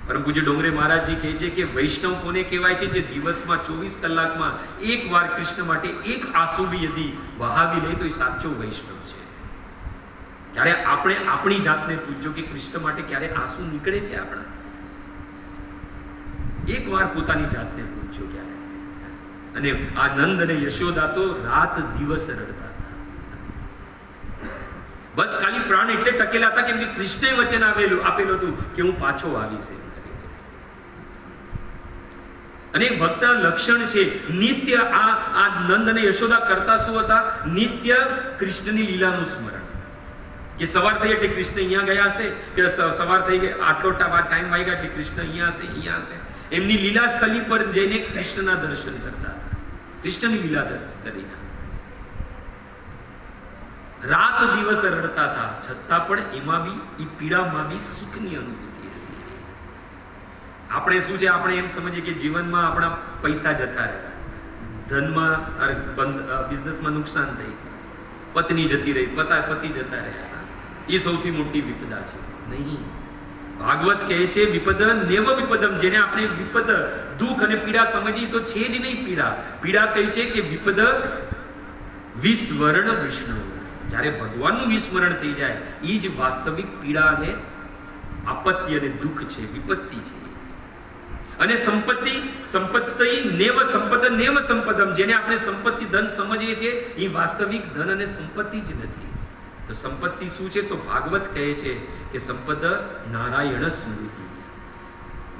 પરમ પૂજ્ય ડોંગરે મહારાજજી કહે છે કે વૈષ્ણવ કોને કહેવાય છે? જે દિવસમાં 24 કલાકમાં એક વાર કૃષ્ણ માટે એક આંસુ બી યદી વહાવી લે તો એ સાચો વૈષ્ણવ છે. ત્યારે આપણે આપણી જાતને પૂછજો કે કૃષ્ણ માટે ક્યારે આંસુ નીકળે છે આપણા? એકવાર પોતાની જાતને પૂછજો ક્યારે. અને આ નંદ અને યશોદા તો રાત દિવસ રડતા હતા. બસ ખાલી પ્રાણ એટલે ટકેલા હતા કેમ કે કૃષ્ણે વચન આપેલું હતું કે હું પાછો આવીશ. અને ભક્તના લક્ષણ છે નિત્ય. આ નંદ અને યશોદા કરતા શું હતા? નિત્ય કૃષ્ણની લીલાનું સ્મરણ. કે સવાર થઈ એટલે કૃષ્ણ અહીંયા ગયા હશે, કે સવાર થઈ ગઈ આટલો ટાઈમ વાગ્યા એટલે કૃષ્ણ અહીંયા હશે, અહીંયા હશે. એમની લીલા સ્થલી પર જઈને કૃષ્ણના દર્શન કરતા હતા. કૃષ્ણની લીલા સ્થલીના રાત દિવસ રડતા હતા, છતાં પણ એમાં બી એ પીડામાં બી સુખની અનુભૂતિ હતી. આપણે શું છે, આપણે એમ સમજીએ કે જીવનમાં આપણા પૈસા જતા રહ્યા, ધનમાં બિઝનેસમાં નુકસાન થઈ, પત્ની જતી રહી, પતિ જતા રહ્યા, એ સૌથી મોટી વિપદા છે. નહીં, ભાગવત કહે છે વિપદ નેવ વિપદમ. જેને આપણે વિપદ દુઃખ અને પીડા સમજીએ તો છે જ નહીં પીડા. પીડા કહી છે કે વિપદ વિસ્મરણ વિષ્ણુ. જ્યારે ભગવાનનું વિસ્મરણ થઈ જાય એ જ વાસ્તવિક પીડા અને આપત્તિ અને દુઃખ છે, વિપત્તિ છે. અને સંપત્તિ નેવ સંપદ નેવ સંપદમ. જેને આપણે સંપત્તિ ધન સમજીએ છીએ એ વાસ્તવિક ધન અને સંપત્તિ જ નથી. તો સંપત્તિ શું છે? તો ભાગવત કહે છે કે સંપદ નારાયણ સ્મૃતિ.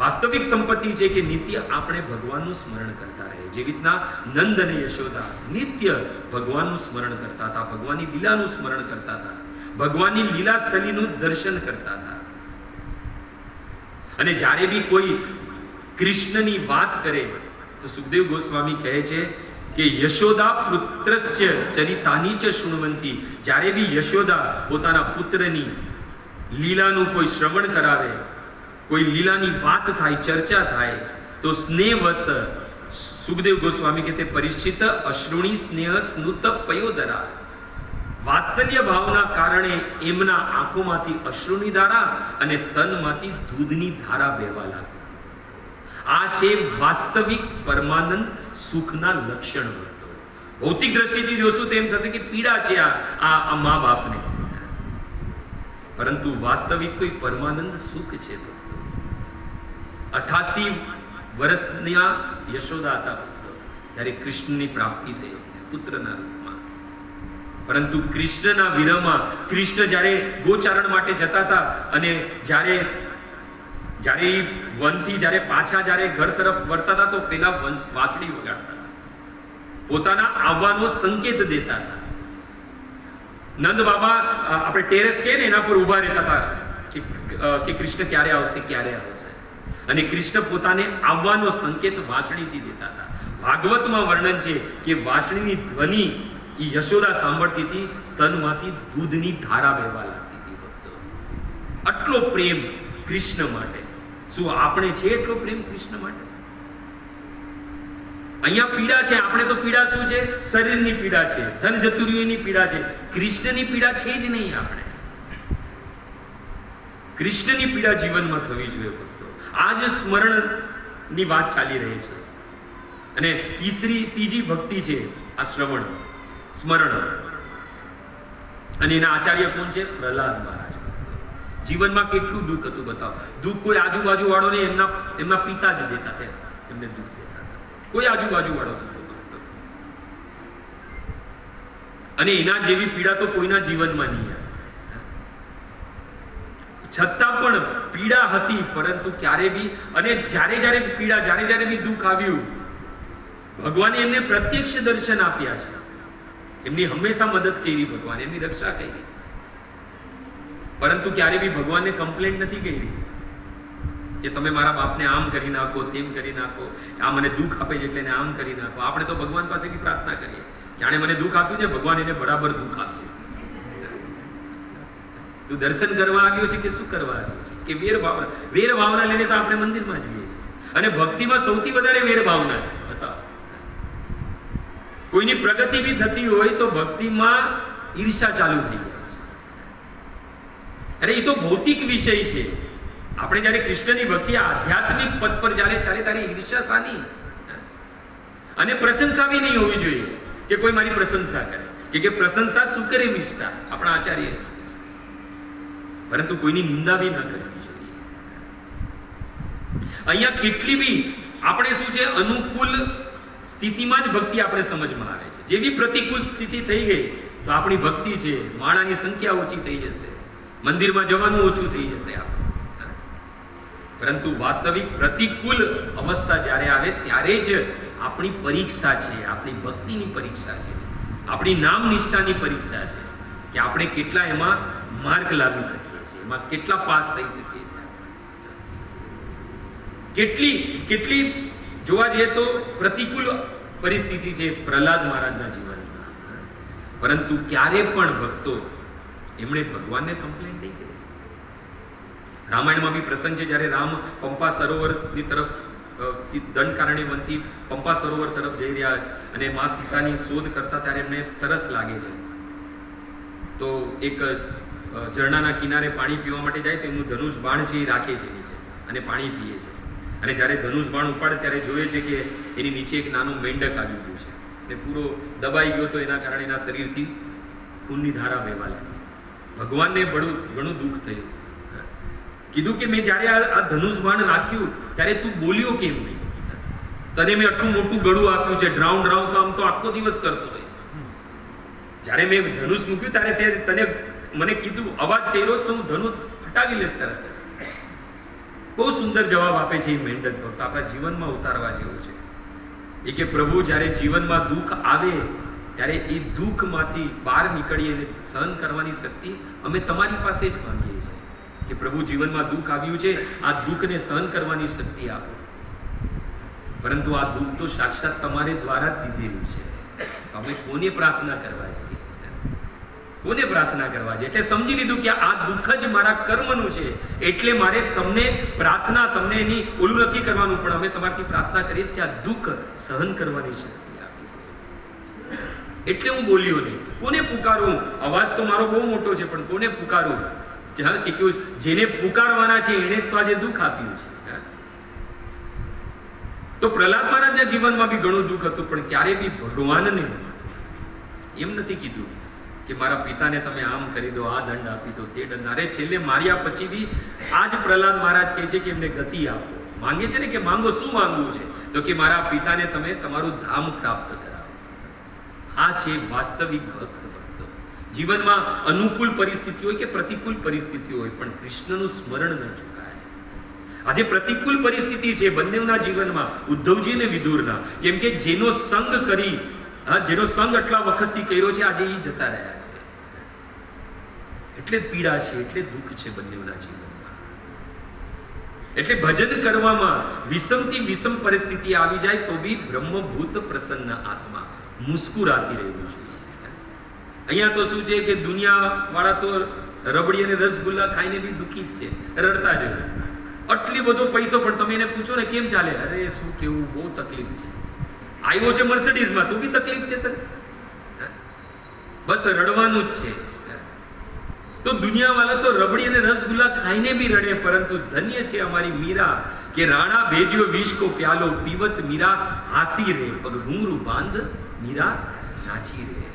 વાસ્તવિક સંપત્તિ છે કે નિત્ય આપણે ભગવાનનું સ્મરણ કરતા રહે. જેવી રીતના નંદ અને યશોદા નિત્ય ભગવાનનું સ્મરણ કરતા હતા, ભગવાનની લીલાનું સ્મરણ કરતા હતા, ભગવાનની લીલા સ્થલીનું દર્શન કરતા હતા. અને જ્યારે બી કોઈ કૃષ્ણની વાત કરે તો સુખદેવ ગોસ્વામી કહે છે કે યશોદા પુત્રસ્ય ચરિતાની ચ શૃણવંતી. જ્યારે બી યશોદા પોતાના પુત્રની લીલાનું કોઈ શ્રવણ કરાવે, કોઈ લીલાની વાત થાય, ચર્ચા થાય, તો સ્નેહવશ સુખદેવ ગોસ્વામી કે તે પરિચિત અશ્રુણી સ્નેહ સ્નુત પયોદરા. વાત્સલ્ય ભાવના કારણે એમના આંખોમાંથી અશ્રુની ધારા અને સ્તનમાંથી દૂધની ધારા વહેવા લાગી. આ છે વાસ્તવિક પરમાનંદ સુખના લક્ષણ. ભૌતિક દ્રષ્ટિથી જોશું તો એમ થશે કે પીડા છે આ મા બાપને, પરંતુ વાસ્તવિક તો પરમાનંદ સુખ છે. 88 વર્ષના યશોદા હતા ત્યારે કૃષ્ણની પ્રાપ્તિ થઈ પુત્રના રૂપમાં. પરંતુ કૃષ્ણના વિરહમાં કૃષ્ણ જ્યારે ગોચારણ માટે જતા હતા અને જ્યારે વનથી જ્યારે પાછા ઘર તરફ વળતા હતા તો પેલા વાંસળી વગાડતા હતા, પોતાના આવવાનો સંકેત દેતા હતા. નંદ બાબા આપણે ટેરેસ કહે ને એના પર ઉભા રહેતા હતા કે કૃષ્ણ ક્યારે આવશે, ક્યારે આવશે. અને કૃષ્ણ પોતાને આવવાનો સંકેત વાંસળીથી દેતા હતા. ભાગવતમાં વર્ણન છે કે વાંસળીની ધ્વનિ એ યશોદા સાંભળતી હતી, સ્તનમાંથી દૂધની ધારા વહેવા લાગતી હતી. ભક્તો, આટલો પ્રેમ કૃષ્ણ માટે. શું આપણે છે એટલો પ્રેમ કૃષ્ણ માટે? અહીંયા પીડા છે, આપણે તો પીડા શું છે? શરીરની પીડા છે, ધન જતુરીઓની પીડા છે. કૃષ્ણની પીડા છે જ નહીં. આપણે કૃષ્ણની પીડા જીવનમાં થવી જોઈએ ભક્તો. આ જ સ્મરણની વાત ચાલી રહી છે. અને ત્રીજી ભક્તિ છે આ સ્મરણ. અને એના આચાર્ય કોણ છે? પ્રહલાદ મહારાજ. જીવનમાં કેટલું દુઃખ હતું બતાવો. દુઃખ કોઈ આજુબાજુ વાળો ને એમના પિતા જ દેતા હતા, એમને દુઃખ દેતા હતા. કોઈ આજુબાજુ વાળો નતો. અને એના જેવી પીડા તો કોઈના જીવનમાં નહીં હશે. છતાં પણ પીડા હતી, પરંતુ ક્યારે બી અને જ્યારે પીડા, જ્યારે બી દુઃખ આવ્યું, ભગવાને એમને પ્રત્યક્ષ દર્શન આપ્યા છે. એમની હંમેશા મદદ કરી ભગવાન, એમની રક્ષા કરી. પરંતુ ક્યારે બી ભગવાનને કમ્પ્લેન્ટ નથી કરી કે તમે મારા બાપને આમ કરી નાખો, તેમ કરી નાખો, આ મને દુઃખ આપે છે એટલે એને આમ કરી નાખો. આપણે તો ભગવાન પાસેથી પ્રાર્થના કરીએ કે આણે મને દુઃખ આપ્યું છે, ભગવાન એને બરાબર દુઃખ આપશે. તું દર્શન કરવા આવ્યો છે કે શું કરવા આવ્યો છે? કે વેર ભાવના લઈને તો આપણે મંદિરમાં જઈએ છીએ. અને ભક્તિમાં સૌથી વધારે વેર ભાવના છે. બતાવો, કોઈની પ્રગતિ બી થતી હોય તો ભક્તિમાં ઈર્ષા ચાલુ થઈ જાય છે. અરે એ તો ભૌતિક વિષય છે. આપણે જ્યારે કૃષ્ણની ભક્તિ આધ્યાત્મિક પદ પર જ્યારે ચાલે ત્યારે ઈર્ષા સાની અને પ્રશંસા બી નહીં હોવી જોઈએ કે કોઈ મારી પ્રશંસા કરે. કે પ્રશંસા શું કરે? નિષ્ઠા. આપણા આચાર્ય પરંતુ કોઈની નિંદા બી ન કરવી જોઈએ. અહીંયા કેટલી બી આપણે શું છે, અનુકૂળ સ્થિતિમાં જ ભક્તિ આપણે સમજમાં આવે છે. જેવી પ્રતિકૂળ સ્થિતિ થઈ ગઈ તો આપણી ભક્તિ છે, માળાની સંખ્યા ઓછી થઈ જશે, મંદિરમાં જવાનું ઓછું થઈ જશે આપણે. પરંતુ વાસ્તવિક પ્રતિકૂળ અવસ્થા જ્યારે આવે ત્યારે જ આપણી પરીક્ષા છે, આપણી ભક્તિની પરીક્ષા છે, આપણી નામ નિષ્ઠાની પરીક્ષા છે કે આપણે કેટલા એમાં માર્ક લાવી શકીએ છીએ, એમાં કેટલા પાસ થઈ શકીએ છીએ. કેટલી જોવા જઈએ તો પ્રતિકૂળ પરિસ્થિતિ છે પ્રહલાદ મહારાજના જીવનમાં, પરંતુ ક્યારે પણ ભક્તો એમણે ભગવાનને કમ્પ્લેન નહીં કરી. રામાયણમાં બી પ્રસંગ છે જ્યારે રામ પંપા સરોવરની તરફ દંડકારણ્ય વનથી પંપા સરોવર તરફ જઈ રહ્યા અને મા સીતાની શોધ કરતા ત્યારે એમને તરસ લાગે છે. તો એક ઝરણાના કિનારે પાણી પીવા માટે જાય તો એમનું ધનુષ બાણ છે એ રાખે છે નીચે અને પાણી પીએ છે. અને જ્યારે ધનુષ બાણ ઉપાડે ત્યારે જોઈએ છે કે એની નીચે એક નાનું મેંઢક આવી ગયું છે અને પૂરો દબાઈ ગયો, તો એના કારણે એના શરીરથી ખૂનની ધારા વહેવા લાગી. ભગવાનને ઘણું દુઃખ થયું. કીધું કે મેં જ્યારે આ ધનુષ બાણ રાખ્યું ત્યારે તું બોલ્યો કેમ નહીં? તને મેં આટલું મોટું ગળું આપ્યું છે, ડ્રાઉન તો આમ તો આખો દિવસ કરતો હોય છે. જ્યારે મેં ધનુષ મૂક્યું ત્યારે તને મને કીધું, અવાજ કર્યો તો હું ધનુષ હટાવી લેત તરત. બહુ સુંદર જવાબ આપે છે એ મેંઢક ભક્ત, આપણા જીવનમાં ઉતારવા જેવો છે. એ કે પ્રભુ જ્યારે જીવનમાં દુઃખ આવે ત્યારે એ દુઃખમાંથી બહાર નીકળીએ અને સહન કરવાની શક્તિ અમે તમારી પાસે જ માંગીએ છીએ કે પ્રભુ જીવનમાં દુઃખ આવ્યું છે, આ દુઃખને સહન કરવાની શક્તિ આપો. પરંતુ આ દુઃખ તો સાક્ષાત તમારે દ્વારા જ દીધેલું છે. અમે કોને પ્રાર્થના કરવા જોઈએ? કોને પ્રાર્થના કરવા જોઈએ? એટલે સમજી લીધું કે આ દુઃખ જ મારા કર્મનું છે, એટલે મારે તમને પ્રાર્થના, તમને એની ઓલું નથી કરવાનું, પણ અમે તમારથી પ્રાર્થના કરીએ છીએ કે આ દુઃખ સહન કરવાની શક્તિ આપી. એટલે હું બોલ્યો નહીં. કોને પુકારું? અવાજ તો મારો બહુ મોટો છે, પણ કોને પુકારું? જેને પુકારવાના છે એને તો આજે દુઃખ આપ્યું છે. તો પ્રહલાદ મહારાજના જીવનમાં બી ઘણું દુઃખ હતું, પણ ક્યારે બી ભગવાનને એમ નથી કીધું કે મારા પિતાને તમે આમ કરી દો, આ દંડ આપી દો, તે દંડ. અરે છેલ્લે માર્યા પછી બી આ જ પ્રહલાદ મહારાજ કહે છે કે એમને ગતિ આપો. માંગે છે ને કે માંગો, શું માંગવું છે? તો કે મારા પિતાને તમે તમારું ધામ પ્રાપ્ત કરાવો. આ છે વાસ્તવિક ભક્ત. જીવનમાં અનુકૂળ પરિસ્થિતિ હોય કે પ્રતિકૂળ પરિસ્થિતિ હોય, પણ કૃષ્ણનું સ્મરણ ન ચૂકાય. આજે પ્રતિકૂળ પરિસ્થિતિ છે બંનેના જીવનમાં, ઉદ્ધવજી અને વિદુરના. કેમ કે જેનો સંગ કરી, જેનો સંગ આટલા વખતથી કર્યો છે, આજે એ જતા રહ્યા છે. એટલે પીડા છે, એટલે દુઃખ છે બંનેના જીવનમાં. એટલે ભજન કરવામાં વિષમથી વિષમ પરિસ્થિતિ આવી જાય તો બી બ્રહ્મભૂત પ્રસન્ન આત્મા મુસ્કુરાતી રહેવું જોઈએ. અહીંયા તો શું છે કે દુનિયા વાળા તો રબડી અને રસગુલ્લા ખાઈને બી દુઃખી જ છે, રડતા જ હોય. આટલી બધો પૈસો, પણ તમે એને પૂછો ને કેમ ચાલે, અરે શું કેવું, બહુ તકલીફ છે. આવ્યો છે મર્સિડીઝમાં, તો બી તકલીફ છે તને, બસ રડવાનું જ છે. તો દુનિયા વાળા તો રબડી અને રસગુલ્લા ખાઈને બી રડે, પરંતુ ધન્ય છે અમારી મીરા કે રાણા ભેજ્યો વિષ કો પ્યાલો, પીવત મીરા હાસી રે, પગ ઘૂંઘરું બાંધ મીરા નાચી રે.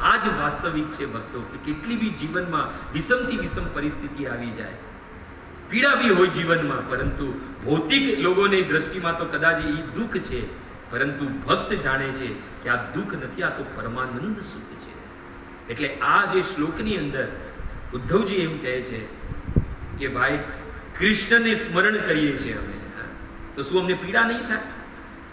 આ જ વાસ્તવિક છે ભક્તો, કે કેટલી બી જીવનમાં વિષમથી વિષમ પરિસ્થિતિ આવી જાય, પીડા બી હોય જીવનમાં, પરંતુ ભૌતિક લોકોની દ્રષ્ટિમાં તો કદાચ એ દુઃખ છે, પરંતુ ભક્ત જાણે છે કે આ દુઃખ નથી, આ તો પરમાનંદ સુખ છે. એટલે આ જે શ્લોકની અંદર ઉદ્ધવજી એમ કહે છે કે ભાઈ કૃષ્ણને સ્મરણ કરીએ છીએ અમે, તો શું અમને પીડા નહીં થાય?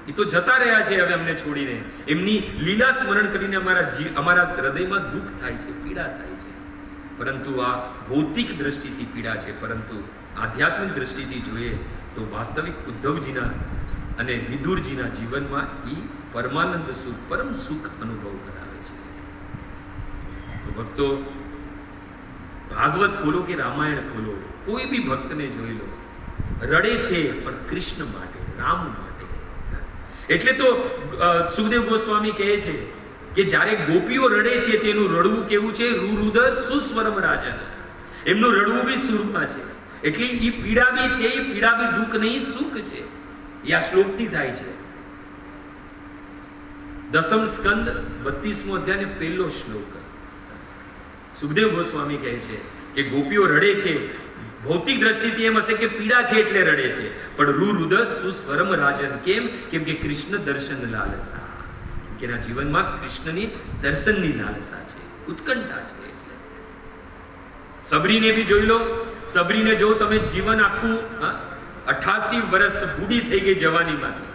એ તો જતા રહ્યા છે હવે અમને છોડીને. એમની લીલા સ્મરણ કરીને અમારા હૃદયમાં દુઃખ થાય છે, પીડા થાય છે. પરંતુ આ ભૌતિક દ્રષ્ટિથી પીડા છે, પરંતુ આધ્યાત્મિક દ્રષ્ટિથી જોઈએ તો વાસ્તવિક ઉદ્ધવજીના અને વિદુરજીના જીવનમાં એ પરમાનંદ સુખ, પરમ સુખ અનુભવ કરાવે છે. તો ભક્તો, ભાગવત ખોલો કે રામાયણ ખોલો, કોઈ બી ભક્તને જોઈ લો, રડે છે પણ કૃષ્ણ માટે, રામ માટે. એટલે તો સુખદેવ ગોસ્વામી કહે છે કે જ્યારે ગોપીઓ રડે છે તેનું રડવું કેવું છે? રૂરુદ સુસ્વરમ રાજન. એમનું રડવું બી સુરમાં છે. એટલે એ પીડા બી છે, એ પીડા બી દુઃખ નહીં, સુખ છે. એ આ શ્લોકથી થાય છે. દસમ સ્કંદ 32મો અધ્યાય પહેલો શ્લોક. સુખદેવ ગોસ્વામી કહે છે કે ગોપીઓ રડે છે, ભૌતિક દ્રષ્ટિથી એમ હશે કે પીડા છે એટલે રડે છે, પણ રુદસ સુસ્વરમ રાજન. કેમ? કેમ કે કૃષ્ણ દર્શન લાલસા, કે એના જીવનમાં કૃષ્ણની દર્શનની લાલસા છે, ઉત્કંઠા છે. એટલે સબરીને બી જોઈ લો, સબરીને જો તમે જીવન આખું 88 વર્ષ બુઢી થઈ ગઈ જવાનીમાંથી,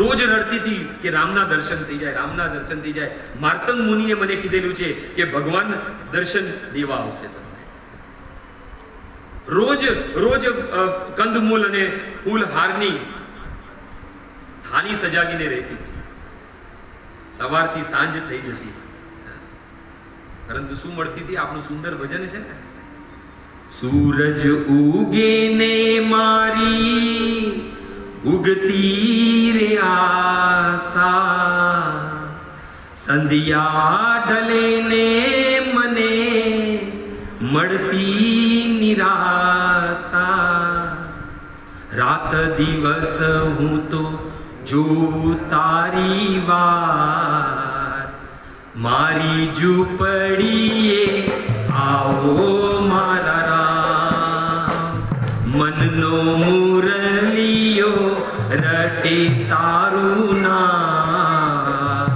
રોજ રડતી હતી કે રામના દર્શન થઈ જાય, રામના દર્શન થઈ જાય. માર્તંગ મુનિએ મને કીધેલું છે કે ભગવાન દર્શન દેવા આવશે તમને. રોજ રોજ કંદમૂલ અને ફૂલ હારની થાળી સજાવીને રહેતી હતી, સવારથી સાંજ થઈ જતી હતી, પરંતુ શું મળતી હતી? આપણું સુંદર ભજન છે ને, સૂરજ ઉગે ને મારી ઉગતી રે આશા, સંધ્યા ઢલે ને મને મળતી નિરાશા. રાત દિવસ હું તો જોઉં તારી વાર, મારી ઝૂંપડીએ આવો મારા રામ. મનનો મુરલિયો રટે તારું નામ,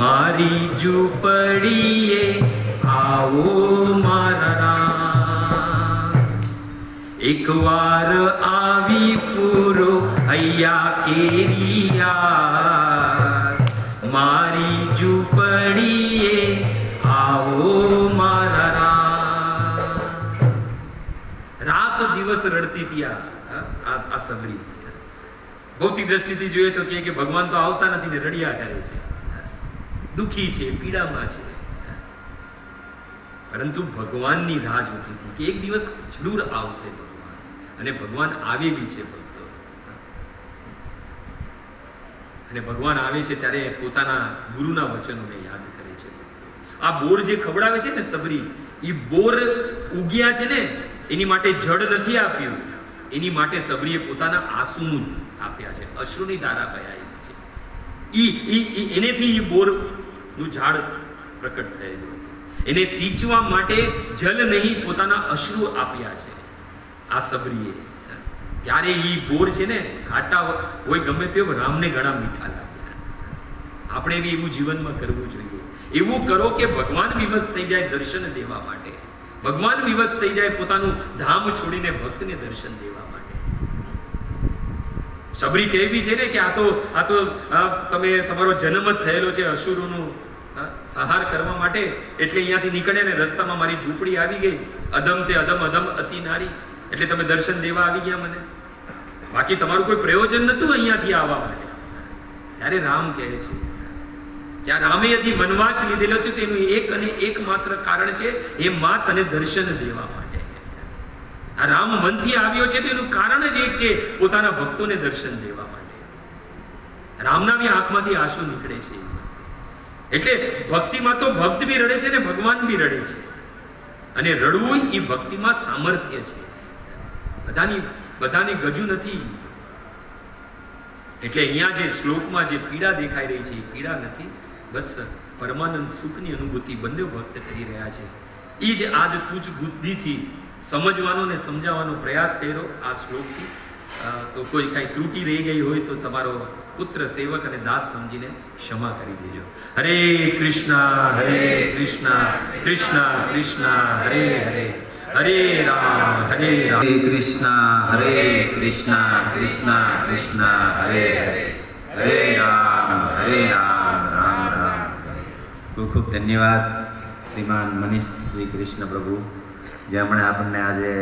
મારી ઝૂંપડીએ આવો મારા રામ. એક વાર આવી પૂરો અહીંયા કેરિયા, મારી ઝૂંપડીએ આવો મારા રામ. રાત દિવસ રડતી હતી આ સબરી. ભૌતિક દ્રષ્ટિથી જોઈએ તો કે ભગવાન તો આવતા નથી ને રડિયા કરે છે, દુખી છે, પીડામાં છે, પરંતુ ભગવાનની રાહ જોતી હતી કે એક દિવસ જરૂર આવશે ભગવાન, અને ભગવાન આવે બી છે ભક્તો. અને ભગવાન આવે છે ત્યારે પોતાના ગુરુના વચનોને યાદ કરે છે. આ બોર જે ખવડાવે છે ને સબરી, એ બોર ઉગ્યા છે ને એની માટે જડ નથી આપ્યું, એની માટે સબરીએ પોતાના આંસુનું આપ્યા છે, અશ્રુની ધારા બહાઈ છે. એનેથી એ બોરનું ઝાડ પ્રકટ થયેલું. એને સિંચવા માટે જલ નહીં, પોતાના અશ્રુ આપ્યા છે આ સબરીએ. ત્યારે એ બોર છે ને ખાટા હોય ગમે તે રામને ઘણા મીઠા લાગ્યા. આપણે બી એવું જીવનમાં કરવું જોઈએ. એવું કરો કે ભગવાન વિવશ થઈ જાય દર્શન દેવા માટે, ભગવાન વિવશ થઈ જાય પોતાનું ધામ છોડીને ભક્તને દર્શન દેવા માટે. સબરી કહેવી છે ને કે આ તો તમે તમારો જન્મ જ થયેલો છે અસુરોનું સંહાર કરવા માટે, એટલે અહીંયાથી નીકળે ને રસ્તામાં મારી ઝૂંપડી આવી ગઈ, અધમ તે અધમ અધમ અતિ નારી, એટલે તમે દર્શન દેવા આવી ગયા મને, બાકી તમારું કોઈ પ્રયોજન નતું અહીંયાથી આવવા માટે. ત્યારે રામ કહે છે કે આ રામે યદી વનવાસ લીધેલો છે તેનું એક અને એકમાત્ર કારણ છે એ માં તને દર્શન દેવા માટે. આ રામ મનથી આવ્યો છે તેનું કારણ જ એક છે, પોતાના ભક્તોને દર્શન દેવા માટે. રામના બી આંખમાંથી આંસુ નીકળે છે. એટલે ભક્તિમાં તો ભક્ત બી રડે છે ને ભગવાન બી રડે છે, અને રડવું એ ભક્તિમાં સામર્થ્ય છે. બધાની ગજુ નથી. એટલે અહીંયા જે શ્લોકમાં જે પીડા દેખાઈ રહી છે એ પીડા નથી, બસ પરમાનંદ સુખની અનુભૂતિ બંને ભક્ત કરી રહ્યા છે. એ જ આજ તુજ બુદ્ધિથી સમજવાનો ને સમજાવવાનો પ્રયાસ કર્યો આ શ્લોકથી. તો કોઈ કાંઈ ત્રુટી રહી ગઈ હોય તો તમારો પુત્ર સેવક અને દાસ સમજીને ક્ષમા કરી દેજો. હરે કૃષ્ણ કૃષ્ણ કૃષ્ણ હરે હરે, હરે રામ હરે કૃષ્ણ કૃષ્ણ કૃષ્ણ હરે હરે, હરે રામ રામ રામ. ખૂબ ખૂબ ધન્યવાદ શ્રીમાન મનીષ શ્રી કૃષ્ણ પ્રભુ, જેમણે આપણને આજે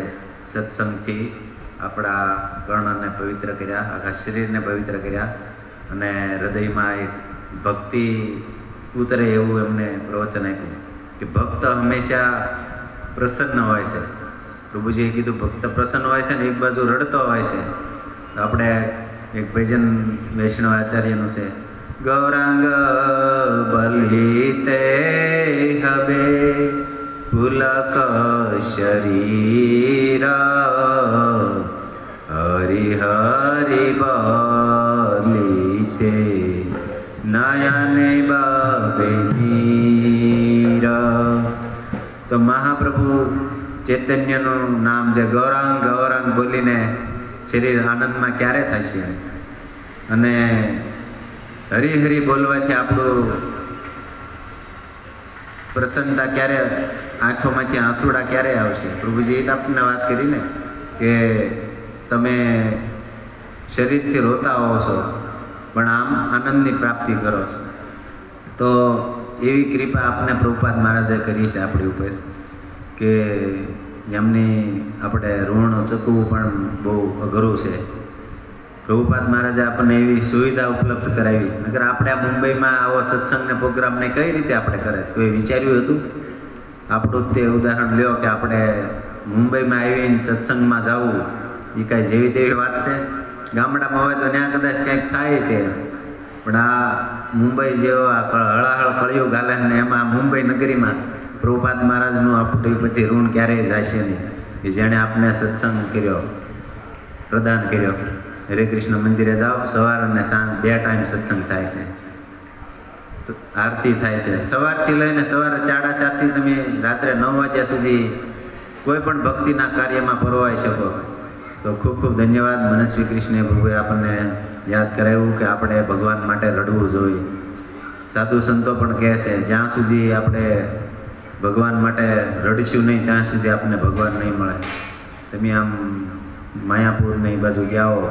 સત્સંગથી આપણા કર્ણને પવિત્ર કર્યા, આખા શરીરને પવિત્ર કર્યા, અને હૃદયમાં એક ભક્તિ ઉતરે એવું એમને પ્રવચન આપ્યું કે ભક્ત હંમેશા પ્રસન્ન હોય છે. પ્રભુજીએ કીધું ભક્ત પ્રસન્ન હોય છે ને એક બાજુ રડતો હોય છે. તો આપણે એક ભજન વૈષ્ણવ આચાર્યનું છે, ગૌરાંગ બલિતે હવે પુલક શરીરા, હરિ હરિ બલિતે નયને બાબે નીરા, તો મહાપ્રભુ ચૈતન્યનું નામ જે ગૌરાંગ ગૌરાંગ બોલીને શરીર આનંદમાં ક્યારે થશે, અને હરી હરી બોલવાથી આપણું પ્રસન્નતા ક્યારે, આંખોમાંથી આંસુડા ક્યારે આવશે? પ્રભુજી એ આપણને વાત કરી ને કે તમે શરીરથી રોતા હો છો પણ આમ આનંદની પ્રાપ્તિ કરો છો. તો એવી કૃપા આપને પ્રભુપાદ મહારાજે કરી છે આપણી ઉપર કે જેમની આપણે ઋણ ચૂકવવું પણ બહુ અઘરું છે. પ્રભુપાદ મહારાજે આપણને એવી સુવિધા ઉપલબ્ધ કરાવી. નકર આપણે આ મુંબઈમાં આવો સત્સંગને પ્રોગ્રામને કઈ રીતે આપણે કરે? કોઈ વિચાર્યું હતું? આપણું તે ઉદાહરણ લ્યો કે આપણે મુંબઈમાં આવીને સત્સંગમાં જવું એ કાંઈ જેવી તેવી વાત છે? ગામડામાં હોય તો ત્યાં કદાચ કંઈક થાય તે, પણ આ મુંબઈ જેવો આ હળાહળ કળિયુગ હાલે ને એમાં મુંબઈ નગરીમાં પ્રભુપાદ મહારાજનું આપણી પછી ઋણ ક્યારેય જશે નહીં કે જેણે આપને સત્સંગ કર્યો, પ્રદાન કર્યો. હરે કૃષ્ણ મંદિરે જાઓ, સવાર અને સાંજ 2 ટાઈમ સત્સંગ થાય છે, આરતી થાય છે. સવારથી લઈને સવારે 4:30થી તમે રાત્રે 9 વાગ્યા સુધી કોઈ પણ ભક્તિના કાર્યમાં પરોવાઈ શકો. તો ખૂબ ખૂબ ધન્યવાદ. મનસ્વી કૃષ્ણ પ્રભુએ આપણને યાદ કરાવ્યું કે આપણે ભગવાન માટે રડવું જોઈએ. સાધુ સંતો પણ કહે છે જ્યાં સુધી આપણે ભગવાન માટે રડીશું નહીં ત્યાં સુધી આપણને ભગવાન નહીં મળે. તમે આમ માયાપુરને એ બાજુ ગયા હો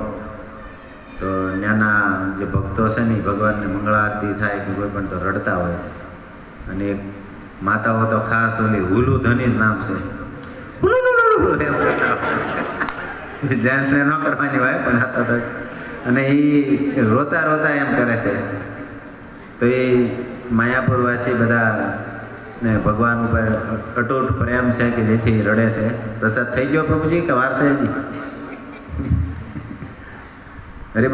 તો ત્યાંના જે ભક્તો છે ને ભગવાનને મંગળા આરતી થાય કે કોઈ પણ તો રડતા હોય છે. અને એક માતાઓ તો ખાસ ઓલી હુલુ ધની નામ છે, જેન્ટ્સને ન કરવાની હોય પણ આ તો, અને એ રોતા રોતા એમ કરે છે. તો એ માયાપુરવાસી બધા ને ભગવાન ઉપર અટૂટ પ્રેમ છે કે જેથી રડે છે. પ્રસાદ થઈ ગયો પ્રભુજી કે વાર છે હજી? અરે